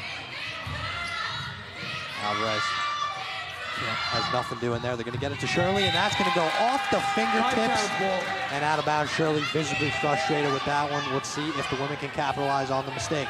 Alvarez has nothing doing there. They're going to get it to Shirley, and that's going to go off the fingertips and out of bounds. Shirley visibly frustrated with that one. Let's see if the women can capitalize on the mistake.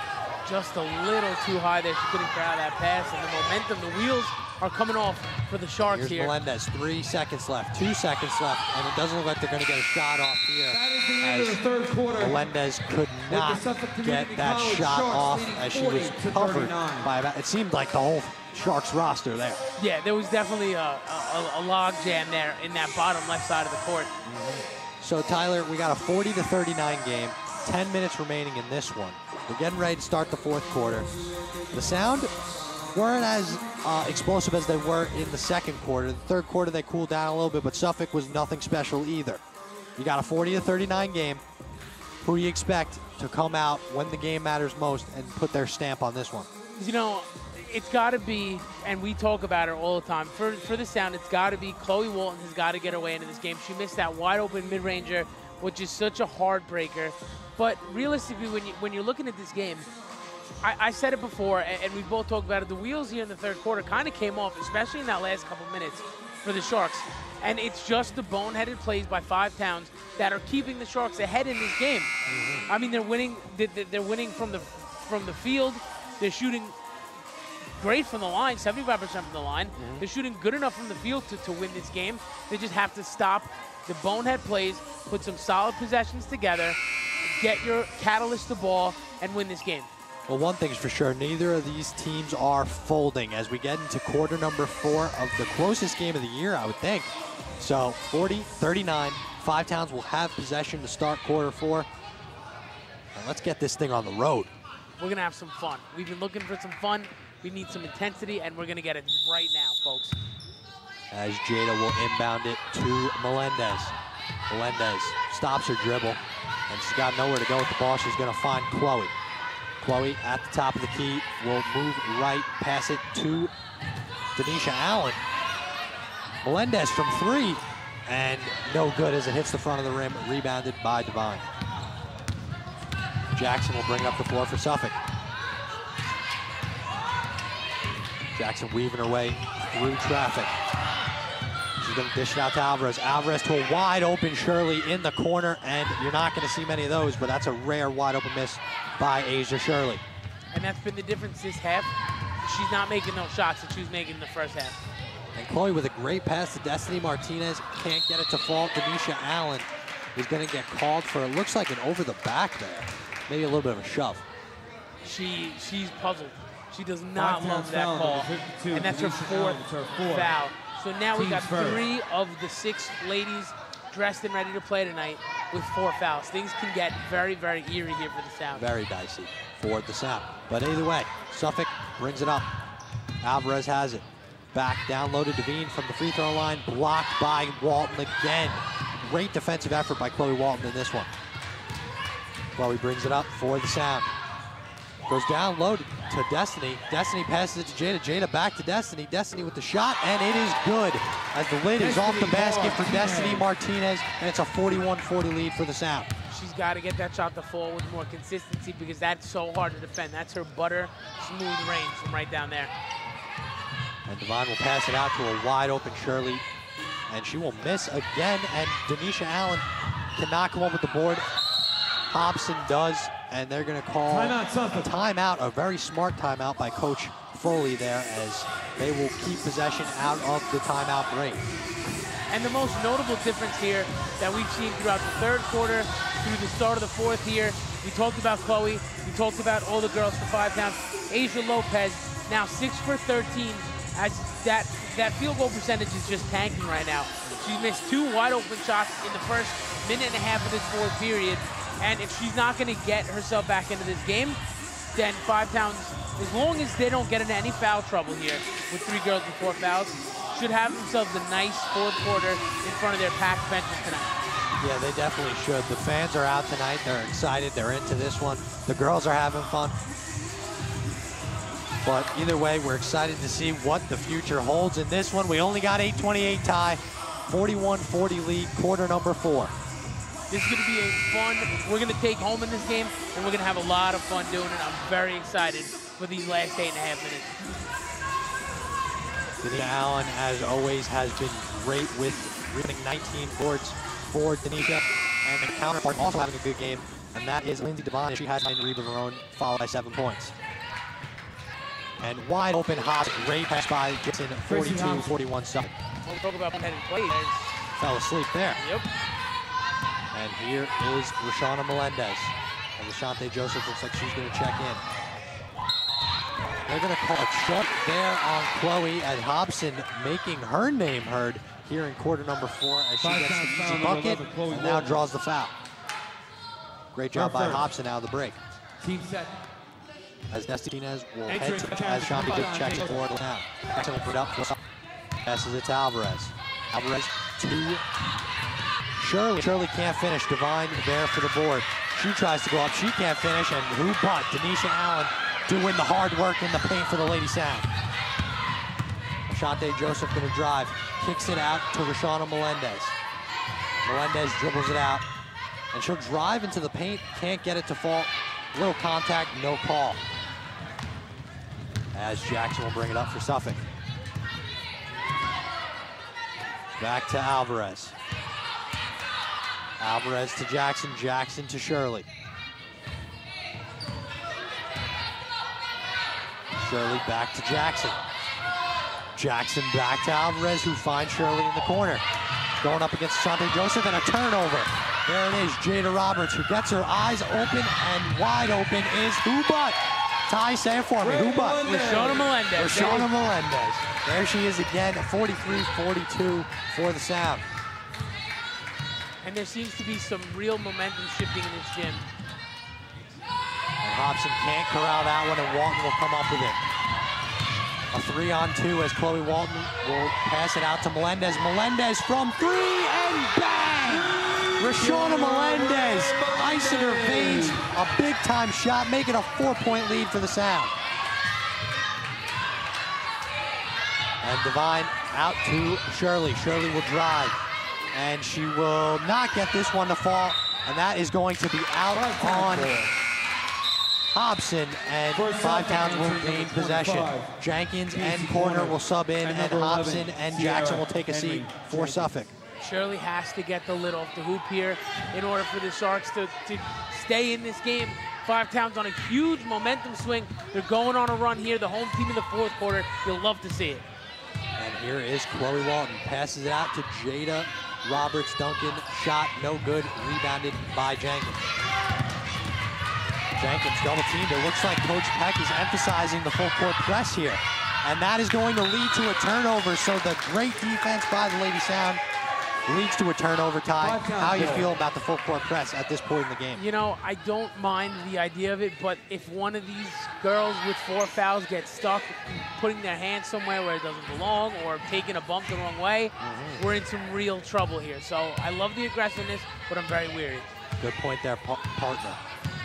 Just a little too high there. She couldn't corral that pass, and the momentum, the wheels are coming off for the Sharks. Here's here. Melendez, 3 seconds left, 2 seconds left, and it doesn't look like they're going to get a shot off here. That is the end of the third quarter. Melendez could not get that shot off as she was covered by about, it seemed like the whole Sharks roster there. Yeah, there was definitely a log jam there in that bottom left side of the court. So Tyler, we got a 40-39 game, 10 minutes remaining in this one. We're getting ready to start the fourth quarter. The Sound weren't as explosive as they were in the second quarter. The third quarter, they cooled down a little bit, but Suffolk was nothing special either. You got a 40-39 game. Who do you expect to come out when the game matters most and put their stamp on this one? You know, it's got to be, and we talk about her all the time, for the Sound, it's got to be Chloe Walton has got to get her way into this game. She missed that wide open mid-ranger, which is such a heartbreaker. But realistically, when you're looking at this game, I said it before, and we both talked about it, the wheels here in the third quarter kind of came off, especially in that last couple minutes for the Sharks. And it's just the boneheaded plays by 5 Towns that are keeping the Sharks ahead in this game. I mean, they're winning. They're winning from the field. They're shooting great from the line, 75% from the line. They're shooting good enough from the field to win this game. They just have to stop the bonehead plays, put some solid possessions together, get your catalyst the ball and win this game. Well, one thing's for sure, neither of these teams are folding as we get into quarter number 4 of the closest game of the year, I would think. So 40-39, Five Towns will have possession to start quarter 4. And let's get this thing on the road. We're gonna have some fun. We've been looking for some fun. We need some intensity, and we're gonna get it right now, folks. As Jada will inbound it to Melendez. Melendez stops her dribble, and she's got nowhere to go with the ball. She's gonna find Chloe. Chloe at the top of the key will move right, pass it to Denisha Allen. Melendez from 3, and no good as it hits the front of the rim, rebounded by Divine. Jackson will bring it up the floor for Suffolk. Jackson weaving her way through traffic. She's gonna dish it out to Alvarez. Alvarez to a wide open Shirley in the corner, and you're not gonna see many of those, but that's a rare wide open miss by Asia Shirley. And that's been the difference this half. She's not making those shots that she was making in the first half. And Chloe with a great pass to Destiny Martinez, can't get it to fall. Denisha Allen is gonna get called for, it looks like an over the back there. Maybe a little bit of a shove. She's puzzled. She does not love that call, and that's her 4th foul. So now we got 3 of the 6 ladies dressed and ready to play tonight with 4 fouls. Things can get very, very eerie here for the Sound. Very dicey for the Sound. But either way, Suffolk brings it up. Alvarez has it. Back down low to Devine from the free throw line, blocked by Walton again. Great defensive effort by Chloe Walton in this one. Chloe brings it up for the Sound. Goes down low to Destiny. Destiny passes it to Jada. Jada back to Destiny. Destiny with the shot, and it is good. As the lid is off the basket for Destiny Martinez, and it's a 41-40 lead for the Sound. She's got to get that shot to fall with more consistency because that's so hard to defend. That's her butter smooth range from right down there. And Devine will pass it out to a wide open Shirley, and she will miss again, and Denisha Allen cannot come up with the board. Hobson does, and they're going to call a timeout, a very smart timeout by Coach Foley there, as they will keep possession out of the timeout break. And the most notable difference here that we've seen throughout the 3rd quarter, through the start of the 4th here, we talked about Chloe, we talked about all the girls for Five Towns. Asia Lopez, now 6 for 13, as that field goal percentage is just tanking right now. She missed 2 wide open shots in the first minute and a half of this 4th period. And if she's not going to get herself back into this game, then Five Towns, as long as they don't get into any foul trouble here with 3 girls and 4 fouls, should have themselves a nice 4th quarter in front of their packed benches tonight. Yeah, they definitely should. The fans are out tonight. They're excited. They're into this one. The girls are having fun. But either way, we're excited to see what the future holds in this one. We only got 8:28 tie, 41-40 lead, quarter number 4. This is going to be a fun, we're going to take home in this game, and we're going to have a lot of fun doing it. I'm very excited for these last 8.5 minutes. Denisha Allen, as always, has been great with winning 19 boards for Denisha. And the counterpart also having a good game, and that is Lindsay Devine. She has 9 rebounds of her own, followed by 7 points. And wide open Haas, great pass by Jackson, 42-41 Suffolk. We'll talk about pen and play. Fell asleep there. Yep. And here is Rashana Melendez. And Lashante Joseph looks like she's going to check in. They're going to call a shot there on Chloe, and Hobson making her name heard here in quarter number 4 as she gets the easy bucket and now draws the foul. Great job by Hobson out of the break. Team set. As Martinez will head to, as Shanti did check it forward now. Jackson will put it up. Passes it to Alvarez. Alvarez to Shirley. Shirley can't finish. Devine there for the board. She tries to go up. She can't finish. And who but Denisha Allen doing the hard work in the paint for the Lady Sound. Ashante Joseph going to drive. Kicks it out to Rashana Melendez. Melendez dribbles it out. And she'll drive into the paint. Can't get it to fall. Little contact, no call. As Jackson will bring it up for Suffolk. Back to Alvarez. Alvarez to Jackson, Jackson to Shirley. Shirley back to Jackson. Jackson back to Alvarez, who finds Shirley in the corner. Going up against Ashante Joseph, and a turnover. There it is, Jada Roberts, who gets her eyes open, and wide open is who but? Ty, say it for me, who but? Rashona Melendez. Rashona Melendez. There she is again, 43-42 for the Sound. And there seems to be some real momentum shifting in this gym. And Hobson can't corral that one, and Walton will come up with it. A 3-on-2 as Chloe Walton will pass it out to Melendez. Melendez from 3, and bang! Rashona Melendez, ice in her veins, a big-time shot, making a 4-point lead for the Sound. And Devine out to Shirley. Shirley will drive, and she will not get this one to fall, and that is going to be out on Hobson, and Five Towns will gain possession. Jenkins and Corner will sub in, and Hobson and Jackson will take a seat for Suffolk. Shirley has to get the lid off the hoop here in order for the Sharks to stay in this game. Five Towns on a huge momentum swing. They're going on a run here. The home team in the fourth quarter. You'll love to see it. And here is Chloe Walton. Passes it out to Jada Roberts. Duncan, shot no good. Rebounded by Jenkins. Jenkins double teamed. It looks like Coach Peck is emphasizing the full court press here. And that is going to lead to a turnover. So the great defense by the Lady Sound leads to a turnover. Ty, how you feel about the full court press at this point in the game? You know, I don't mind the idea of it, but if one of these girls with 4 fouls gets stuck putting their hand somewhere where it doesn't belong or taking a bump the wrong way, we're in some real trouble here. So I love the aggressiveness, but I'm very weary. Good point there, partner.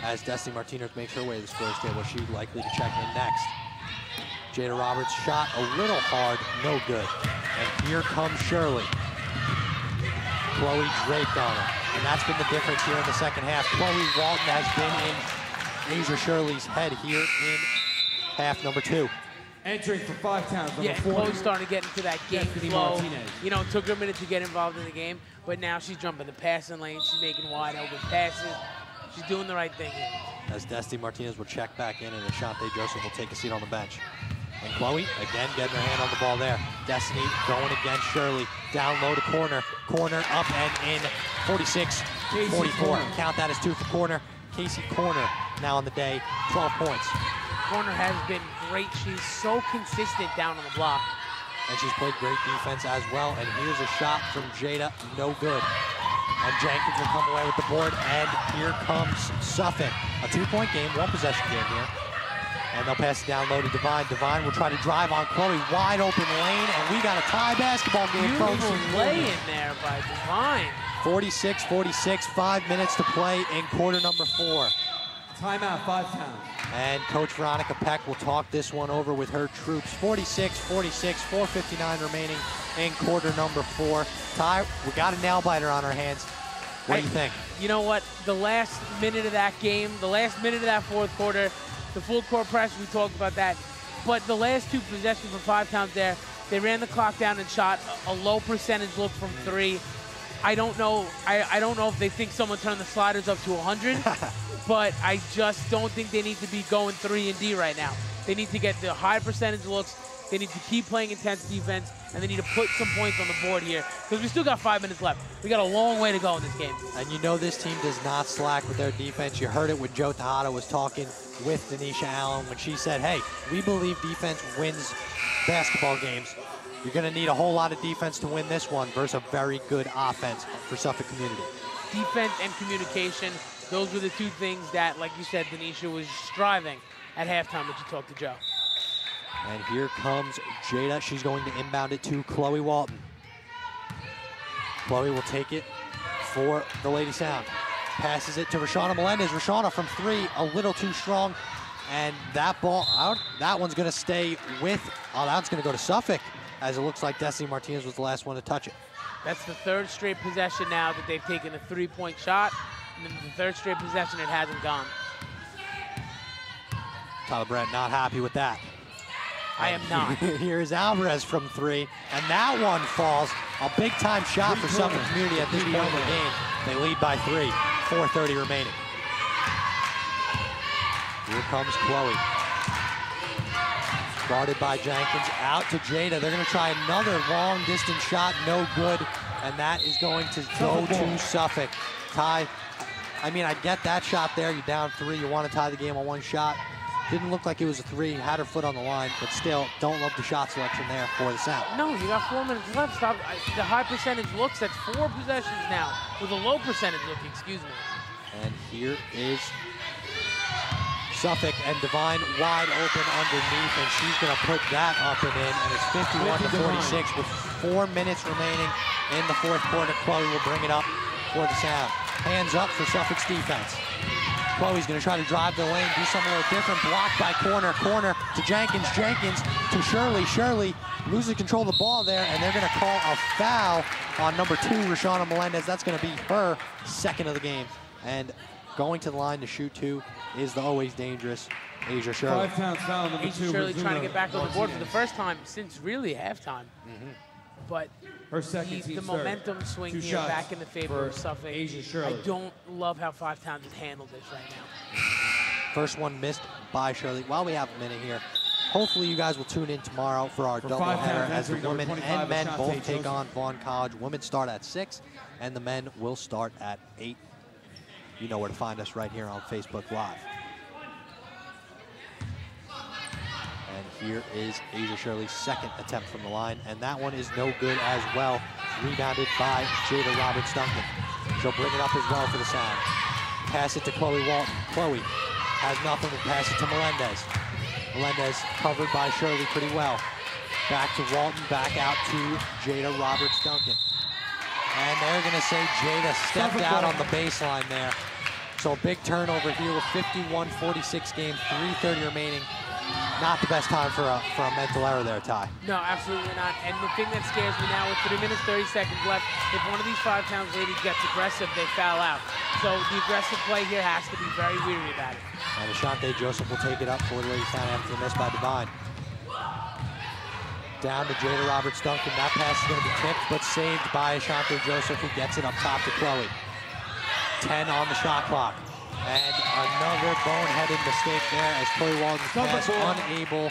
As Destiny Martinez makes her way to the scorer's table, she's likely to check in next. Jada Roberts shot a little hard, no good. And here comes Shirley. Chloe draped on her, and that's been the difference here in the second half. Chloe Walton has been in Asia Shirley's head here in half number 2. Entering for Five Towns, Yeah, number 4. Chloe's starting to get into that game flow. You know, it took her a minute to get involved in the game, but now she's jumping the passing lane. She's making wide open passes. She's doing the right thing here. As Destiny Martinez will check back in, and Ashante Joseph will take a seat on the bench. And Chloe, again, getting her hand on the ball there. Destiny going against Shirley. Down low to Corner. Corner up and in. 46-44. Count that as 2 for Corner. Casey Corner now on the day, 12 points. Corner has been great. She's so consistent down on the block. And she's played great defense as well. And here's a shot from Jada, no good. And Jenkins will come away with the board, and here comes Suffolk. A 2-point game, 1-possession game here. And they'll pass it down low to Devine. Devine will try to drive on Chloe, wide open lane, and we got a tie basketball game, folks. Beautiful play in there by Devine. 46-46, 5 minutes to play in quarter number 4. Timeout, Five Towns. And Coach Veronica Peck will talk this one over with her troops. 46-46, 4:59 remaining in quarter number 4. Ty, we got a nail biter on our hands. What do you think? You know what? The last minute of that game, the last minute of that fourth quarter, the full court press, we talked about that. But the last 2 possessions for Five Towns there, they ran the clock down and shot a low percentage look from 3. I don't know. I don't know if they think someone turned the sliders up to 100, but I just don't think they need to be going 3 and D right now. They need to get the high percentage looks. They need to keep playing intense defense, and they need to put some points on the board here because we still got 5 minutes left. We got a long way to go in this game. And you know this team does not slack with their defense. You heard it when Joe Tejada was talking with Denisha Allen when she said, hey, we believe defense wins basketball games. You're going to need a whole lot of defense to win this one versus a very good offense for Suffolk Community. Defense and communication, those were the 2 things that, like you said, Denisha was striving at halftime when she talked to Joe. And here comes Jada. She's going to inbound it to Chloe Walton. Chloe will take it for the Lady Sound. Passes it to Rashona Melendez. Rashona from 3, a little too strong. And that ball out, that one's going to stay with, that's going to go to Suffolk, as it looks like Destiny Martinez was the last one to touch it. That's the 3rd straight possession now that they've taken a 3-point shot, and then the 3rd straight possession it hasn't gone. Tyler Brent not happy with that. I am not. Here's Alvarez from 3, and that one falls. A big-time shot for Suffolk Community at this point in the game. They lead by 3, 4:30 remaining. Here comes Chloe. Guarded by Jenkins, out to Jada. They're going to try another long-distance shot, no good, and that is going to go to Suffolk. Tie, I mean, I get that shot there. You're down 3. You want to tie the game on 1 shot. Didn't look like it was a 3. Had her foot on the line, but still, don't love the shot selection there for the Sound. No, you got 4 minutes left. Stop. The high percentage looks, that's 4 possessions now with a low percentage look, excuse me. And here is Suffolk, and Divine wide open underneath, and she's going to put that up and in, and it's 51-46 with 4 minutes remaining in the 4th quarter. Chloe will bring it up for the Sound. Hands up for Suffolk's defense. Chloe's going to try to drive the lane, do something a little different. Blocked by Corner to Jenkins. Jenkins to Shirley. Shirley loses control of the ball there, and they're going to call a foul on number 2, Rashana Melendez. That's going to be her 2nd of the game. And going to the line to shoot 2 is the always dangerous Asia Shirley. Asia Shirley trying to get back on the board for the first time since really halftime. But her second the momentum swing here back in the favor of Suffolk. I don't love how 5 Towns has handled this right now. First one missed by Shirley. While we have a minute here, hopefully you guys will tune in tomorrow for our doubleheader as the women and men both take on Vaughn College. Women start at 6, and the men will start at 8. You know where to find us right here on Facebook Live. And here is Asia Shirley's 2nd attempt from the line, and that one is no good as well. Rebounded by Jada Roberts-Duncan. She'll bring it up as well for the Sound. Pass it to Chloe Walton. Chloe has nothing, and pass it to Melendez. Melendez covered by Shirley pretty well. Back to Walton, back out to Jada Roberts-Duncan. And they're going to say Jada stepped out on the baseline there. So a big turnover here with 51-46 game, 3:30 remaining. Not the best time for a mental error there, Ty. No, absolutely not. And the thing that scares me now with 3 minutes, 30 seconds left, if one of these 5 Towns ladies gets aggressive, they foul out. So the aggressive play here has to be very weary about it. And Ashante Joseph will take it up for the Ladies Town after the miss by Divine. Down to Jada Roberts-Duncan. That pass is going to be tipped, but saved by Ashante Joseph, who gets it up top to Chloe. 10 on the shot clock. And another boneheaded mistake there as Chloe Walton's pass unable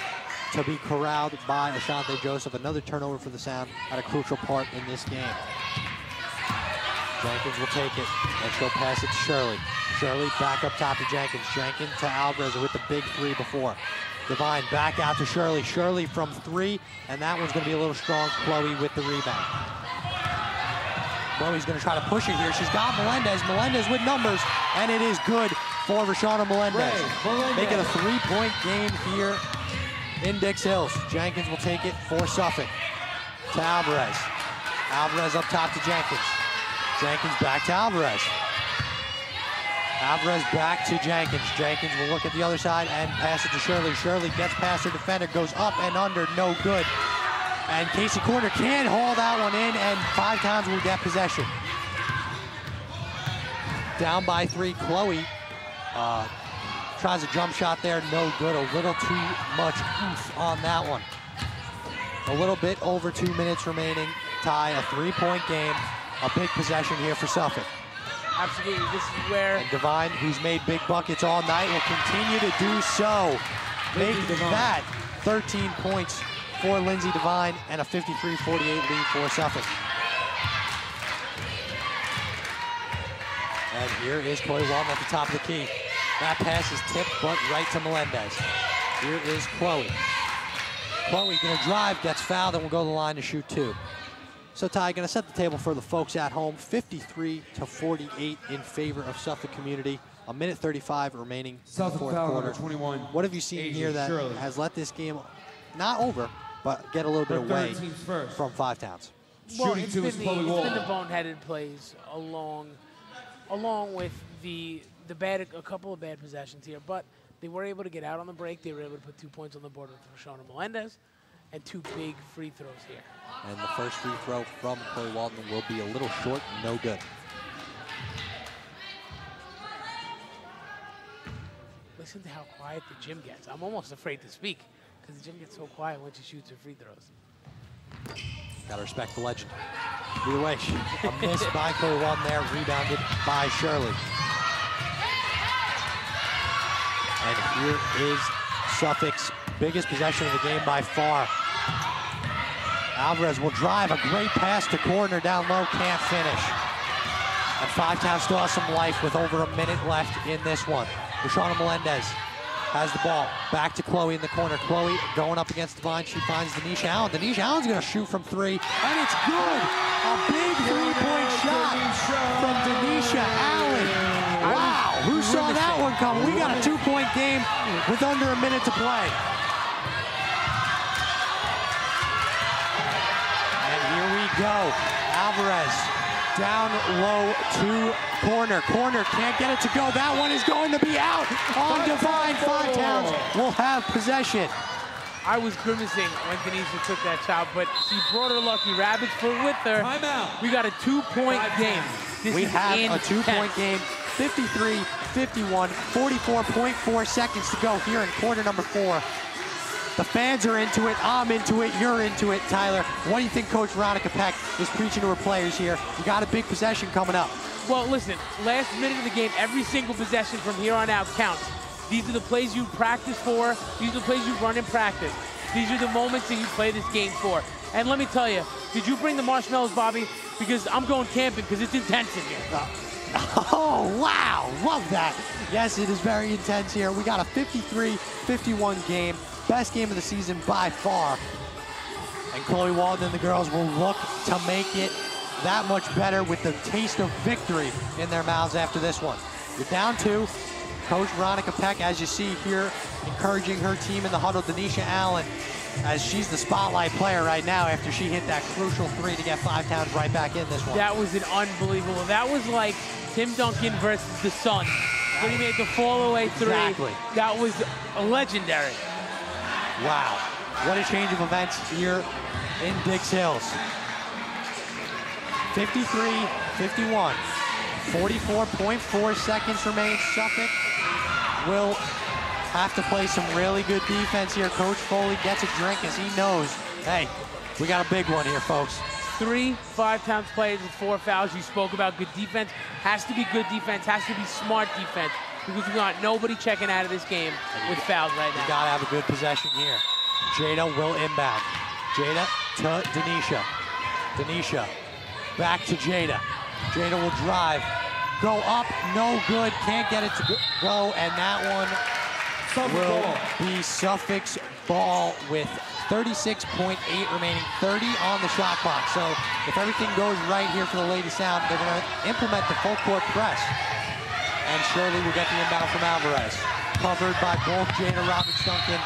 to be corralled by Ashante Joseph. Another turnover for the Sound at a crucial part in this game. Jenkins will take it, and she'll pass it to Shirley. Shirley back up top to Jenkins. Jenkins to Alvarez with the big 3 before. Divine back out to Shirley. Shirley from 3, and that one's going to be a little strong. Chloe with the rebound. Chloe's going to try to push it here. She's got Melendez. Melendez with numbers, and it is good for Rashana Melendez. Making a 3-point game here in Dix Hills. Jenkins will take it for Suffolk. To Alvarez. Alvarez up top to Jenkins. Jenkins back to Alvarez. Alvarez back to Jenkins. Jenkins will look at the other side and pass it to Shirley. Shirley gets past her defender, goes up and under, no good. And Casey Corner can't haul that one in, and 5 Towns will get possession. Down by 3, Chloe tries a jump shot there, no good. A little too much oomph on that one. A little bit over 2 minutes remaining. Tie, a 3-point game. A big possession here for Suffolk. Absolutely, this is where... And Divine, who's made big buckets all night, will continue to do so. Making that 13 points for Lindsay Divine and a 53-48 lead for Suffolk. And here is Chloe Walton at the top of the key. That pass is tipped, but right to Melendez. Here is Chloe. Chloe gonna drive, gets fouled, and will go to the line to shoot 2. So Ty, gonna set the table for the folks at home. 53-48 in favor of Suffolk Community. A minute 35 remaining in the 4th quarter. 21. What have you seen here that has let this game not over, but get a little bit away from 5 Towns? Well, it's been the boneheaded plays along with a couple of bad possessions here, but they were able to get out on the break. They were able to put 2 points on the board with Rashana Melendez and 2 big free throws here. And the first free throw from Chloe Walton will be a little short, no good. Listen to how quiet the gym gets. I'm almost afraid to speak because the gym gets so quiet when she shoots her free throws. Gotta respect the legend. Either way, a miss by Chloe Walton there, rebounded by Shirley. And here is Suffolk's biggest possession of the game by far. Alvarez will drive, a great pass to Corner down low, can't finish. And Five-Town still has some life with over a minute left in this one. Rashana Melendez has the ball. Back to Chloe in the corner. Chloe going up against Devine. She finds Denisha Allen. Denisha Allen's going to shoot from three, and it's good. A big three-point shot from Denisha Allen. Wow, who saw that one coming? We got a 2-point game with under a minute to play. And here we go. Alvarez down low to corner. Corner can't get it to go. That one is going to be out on Devine. Five-Towns will have possession. I was grimacing when Denisha took that shot, but she brought her lucky rabbits with her. Timeout. We got a 2-point game. We have a 2-point game. 53-51, 44.4 seconds to go here in quarter number 4. The fans are into it, I'm into it, you're into it. Tyler, what do you think Coach Veronica Peck is preaching to her players here? You got a big possession coming up. Well, listen, last minute of the game, every single possession from here on out counts. These are the plays you practice for. These are the plays you run in practice. These are the moments that you play this game for. And let me tell you, did you bring the marshmallows, Bobby? Because I'm going camping because it's intense in here. Oh, wow, love that. Yes, it is very intense here. We got a 53-51 game. Best game of the season by far. And Chloe Walden and the girls will look to make it that much better with the taste of victory in their mouths after this one. You're down 2. Coach Veronica Peck, as you see here, encouraging her team in the huddle. Denisha Allen, as she's the spotlight player right now after she hit that crucial 3 to get Five-Towns right back in this one. That was an unbelievable. That was like Tim Duncan versus the Suns when he made the fall-away 3. Exactly. That was legendary. Wow, what a change of events here in Dix Hills. 53-51, 44.4 seconds remain. Suffolk will have to play some really good defense here. Coach Foley gets a drink as he knows, hey, we got a big one here, folks. 3 Five-Towns players with 4 fouls. You spoke about good defense. Has to be good defense, has to be smart defense, because we got nobody checking out of this game with fouls right now. You gotta have a good possession here. Jada will inbound. Jada to Denisha. Denisha back to Jada. Jada will drive. Go up, no good, can't get it to go, and that one will be Suffolk's ball with 36.8 remaining, 30 on the shot clock. So if everything goes right here for the Lady Sound, they're gonna implement the full court press. And Shirley will get the inbound from Alvarez. Covered by both Jada Roberts-Duncan.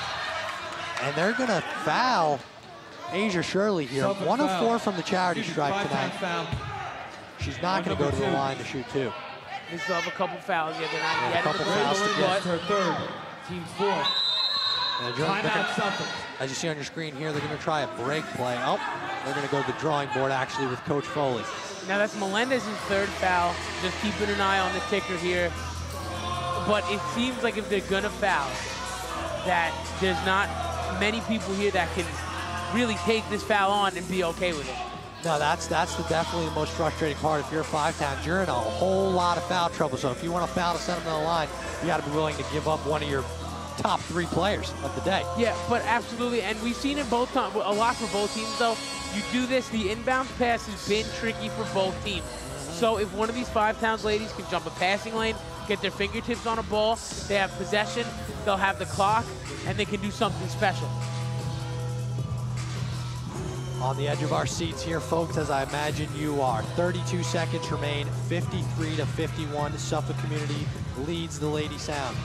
And they're gonna foul Asia Shirley here. 1 of 4 from the charity stripe tonight. She's not gonna go to the line to shoot 2. They still have a couple fouls. Yeah, they're not yet. A couple fouls to get. Her 3rd, team's 4th. Timeout Suffolk. As you see on your screen here, they're gonna try a break play. Oh, they're gonna go to the drawing board actually with Coach Foley. Now that's Melendez's 3rd foul. Just keeping an eye on the ticker here. But it seems like if they're gonna foul, that there's not many people here that can really take this foul on and be okay with it. No, that's definitely the most frustrating part. If you're a Five-Towns, you're in a whole lot of foul trouble. So if you want a foul to send them to the line, you got to be willing to give up one of your top 3 players of the day. Yeah, but absolutely, and we've seen it both times, a lot for both teams though. You do this, the inbound pass has been tricky for both teams. So if one of these Five-Towns ladies can jump a passing lane, get their fingertips on a ball, they have possession, they'll have the clock, and they can do something special. On the edge of our seats here, folks, as I imagine you are. 32 seconds remain, 53-51. Suffolk Community leads the Lady Sound.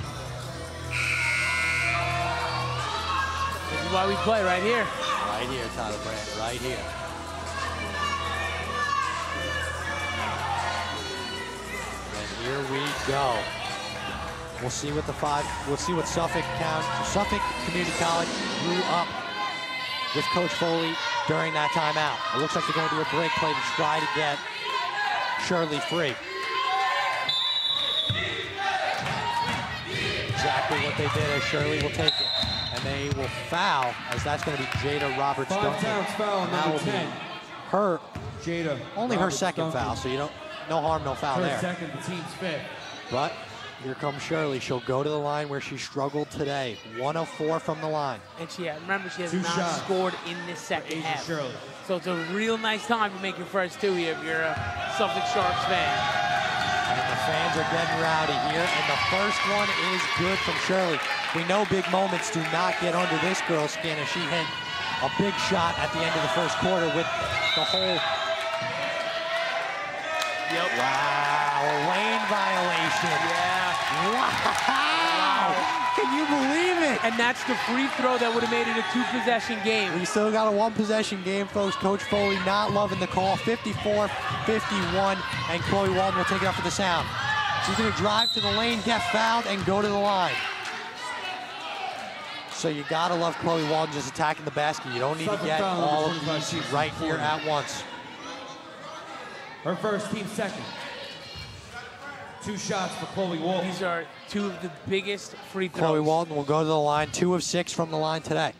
This is why we play right here. Right here, Tyler Brandt, right here. And here we go. We'll see what Suffolk Community College grew up with Coach Foley during that timeout. It looks like they're going to do a break play to try to get Shirley free. Exactly what they did, as Shirley will take it. And they will foul, as that's going to be Jada Roberts-Duncan. Five-Towns foul, number 10. Her, Jada only her 2nd foul, so you don't, no harm, no foul there. Her 2nd, the team's 5th. But here comes Shirley. She'll go to the line where she struggled today. 1 of 4 from the line. And remember, she has 2 not shots scored in this second half. Shirley. So it's a real nice time to make your first 2 here if you're a Suffolk Sharks fan. Fans are getting rowdy here, and the first one is good from Shirley. We know big moments do not get under this girl's skin, as she hit a big shot at the end of the first quarter with the whole... Yep. Wow, a lane violation. Yeah. Wow. Can you believe it? And that's the free throw that would have made it a 2-possession game. We still got a 1-possession game, folks. Coach Foley not loving the call. 54-51, and Chloe Walton will take it up for the Sound. She's going to drive to the lane, get fouled, and go to the line. So you got to love Chloe Walton just attacking the basket. You don't need to get all of these right here at once. Her first, team second. 2 shots for Chloe Walton. These are 2 of the biggest free throws. Chloe Walton will go to the line, 2 of 6 from the line today.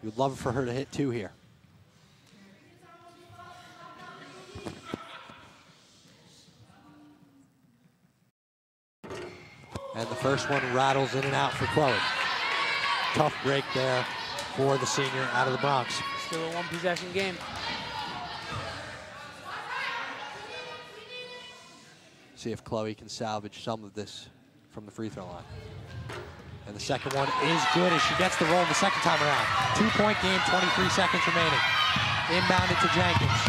You'd love for her to hit 2 here. And the first one rattles in and out for Chloe. Tough break there for the senior out of the Bronx. Still a 1-possession game. See if Chloe can salvage some of this from the free throw line. And the second one is good as she gets the roll the second time around. 2-point game, 23 seconds remaining. Inbounded to Jenkins.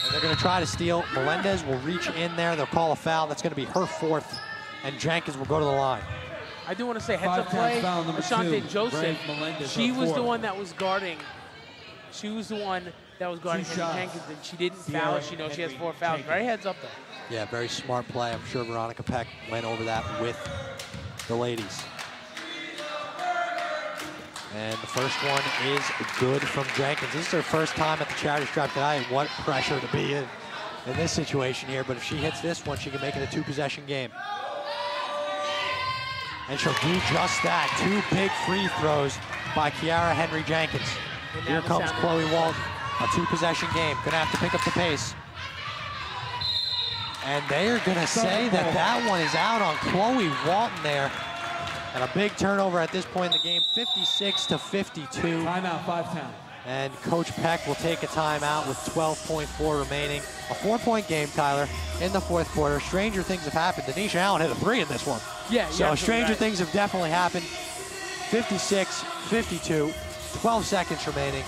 And they're going to try to steal. Melendez will reach in there. They'll call a foul. That's going to be her 4th. And Jenkins will go to the line. I do want to say heads up play. Ashante Joseph, she was the one that was guarding. She was the one that was guarding Jenkins, and she didn't foul. She knows she has 4 fouls. Very heads up though. Yeah, very smart play. I'm sure Veronica Peck went over that with the ladies. And the first one is good from Jenkins. This is her first time at the charity stripe tonight. What pressure to be in this situation here. But if she hits this one, she can make it a 2-possession game. And she'll do just that. 2 big free throws by Kiara Henry Jenkins. Here comes Chloe Walton. A 2-possession game. Gonna have to pick up the pace. And they are gonna say that that one is out on Chloe Walton there. And a big turnover at this point in the game, 56-52. Timeout, 5-10. And Coach Peck will take a timeout with 12.4 remaining. A 4-point game, Tyler, in the 4th quarter. Stranger things have happened. Denisha Allen hit a 3 in this one. Yeah, so stranger things have definitely happened. 56-52, 12 seconds remaining.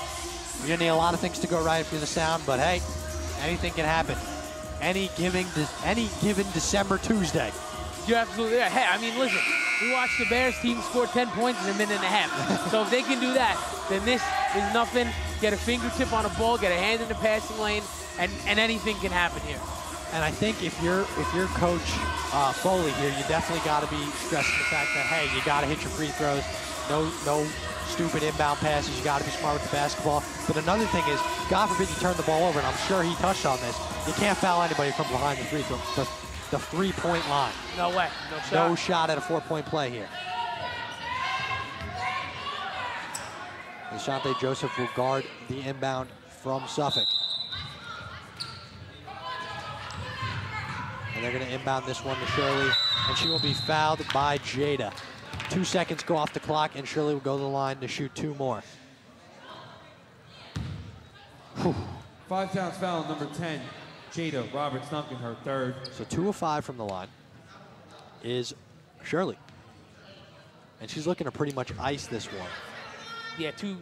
You're gonna need a lot of things to go right for the Sound, but hey, anything can happen. Any given December Tuesday. You're absolutely right. Hey, I mean, listen, we watched the Bears team score 10 points in a minute and a half. So if they can do that, then this is nothing. Get a fingertip on a ball, get a hand in the passing lane, and anything can happen here. And I think if you're Coach Foley here, you definitely got to be stressing the fact that, hey, you got to hit your free throws. No stupid inbound passes. You got to be smart with the basketball. But another thing is, God forbid you turn the ball over, and I'm sure he touched on this, you can't foul anybody from behind the free throw, the 3-point line. No way, no shot. No shot at a 4-point play here. Ashante Joseph will guard the inbound from Suffolk. And they're going to inbound this one to Shirley, and she will be fouled by Jada. 2 seconds go off the clock, and Shirley will go to the line to shoot 2 more. 5 times foul, number 10, Jada Roberts Duncan, her 3rd. So 2 of 5 from the line is Shirley. And she's looking to pretty much ice this one. Yeah, two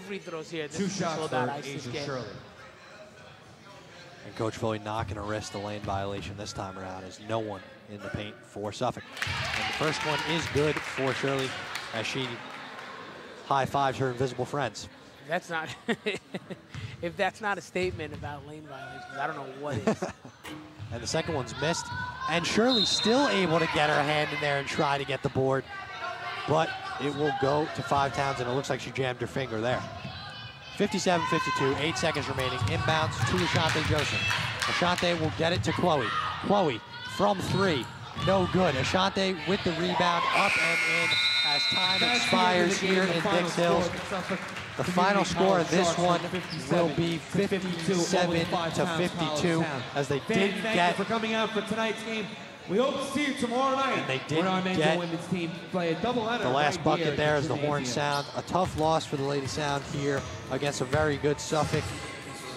free throws here. 2 shots for Asia Shirley. And Coach Foley not going to risk the lane violation this time around, as no one in the paint for Suffolk. And the first one is good for Shirley as she high-fives her invisible friends. That's not, if that's not a statement about lane violations, I don't know what is. And the second one's missed. And Shirley still able to get her hand in there and try to get the board. But it will go to 5 Towns, and it looks like she jammed her finger there. 57-52, 8 seconds remaining. Inbounds to Ashante Joseph. Ashante will get it to Chloe. Chloe from 3, no good. Ashante with the rebound, up and in as time expires here in Dix Hills. The final score of this one will be 57-52, as they didn't Thank get. you for coming out for tonight's game. We hope to see you tomorrow night. And they didn't our men's get and women's team play a doubleheader. The last right bucket here there at is the Horn Sound. A tough loss for the Lady Sound here against a very good Suffolk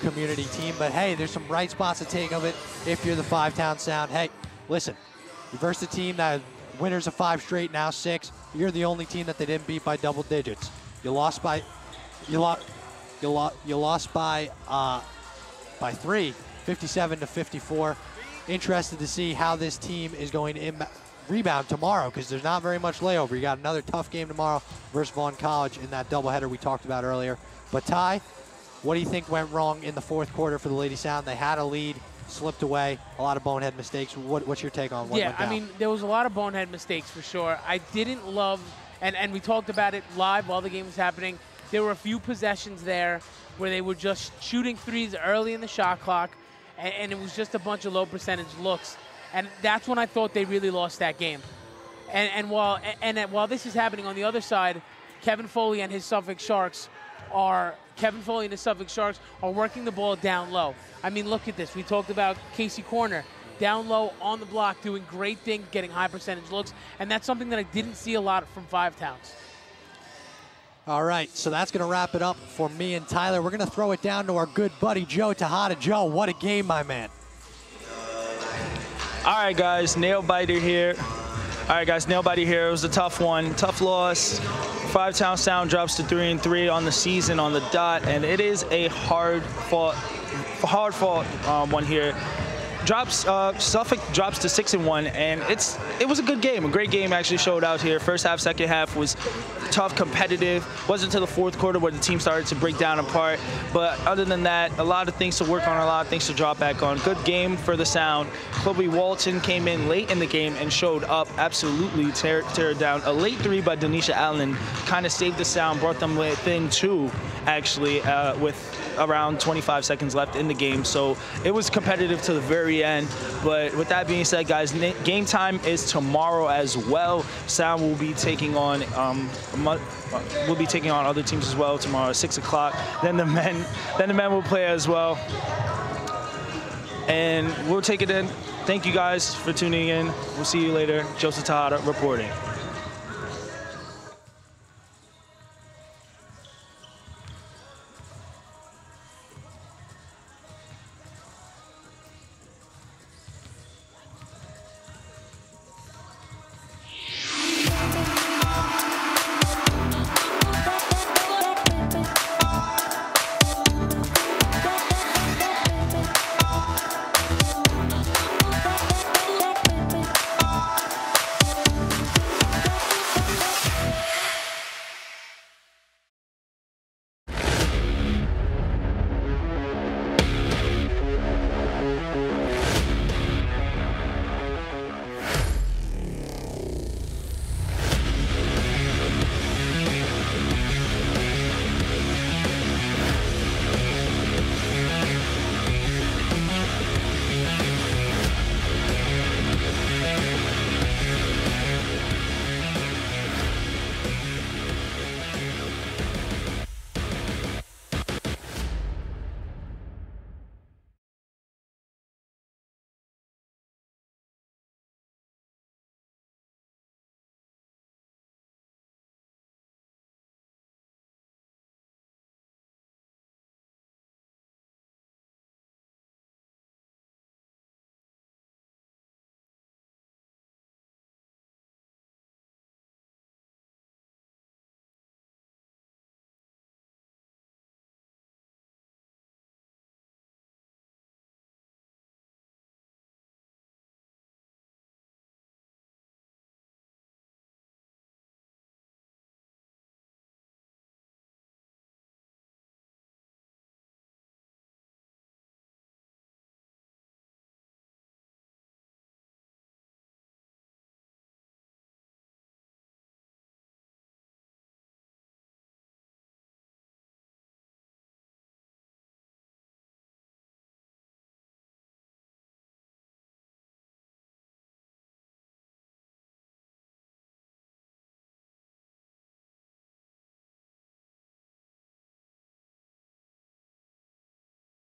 community team. But hey, there's some bright spots to take of it if you're the 5 Town Sound. Hey, listen, you versed a team that winners of 5 straight, now 6. You're the only team that they didn't beat by double digits. You lost by 3, 57-54. Interested to see how this team is going to rebound tomorrow, because there's not very much layover. You got another tough game tomorrow versus Vaughn College in that doubleheader we talked about earlier. But Ty, what do you think went wrong in the 4th quarter for the Lady Sound? They had a lead, slipped away, a lot of bonehead mistakes. What's your take on what went down? I mean, there was a lot of bonehead mistakes for sure. I didn't love, and we talked about it live while the game was happening, there were a few possessions there where they were just shooting threes early in the shot clock, and it was just a bunch of low percentage looks. And that's when I thought they really lost that game. And while this is happening on the other side, Kevin Foley and his Suffolk Sharks are working the ball down low. I mean, look at this. We talked about Casey Corner down low on the block, doing great things, getting high percentage looks, and that's something that I didn't see a lot from Five Towns. All right, so that's going to wrap it up for me and Tyler. We're going to throw it down to our good buddy Joe Tejada. Joe, what a game, my man. All right, guys, nail biter here. It was a tough one, tough loss. Five Town Sound drops to 3-3 on the season on the dot, and it is a hard fought one here. Suffolk drops to 6-1, and it was a good game, a great game actually showed out here. First half, second half was tough, competitive. Wasn't until the 4th quarter where the team started to break down apart. But other than that, a lot of things to work on, a lot of things to drop back on. Good game for the Sound. Chloe Walton came in late in the game and showed up, absolutely tear it down. A late 3 by Denisha Allen kind of saved the Sound, brought them within 2, actually, with around 25 seconds left in the game. So it was competitive to the very end. But with that being said, guys, game time is tomorrow as well. Sound will be taking on other teams as well tomorrow at 6 o'clock. Then the men will play as well. And we'll take it in. Thank you guys for tuning in. We'll see you later. Joseph Tejada reporting.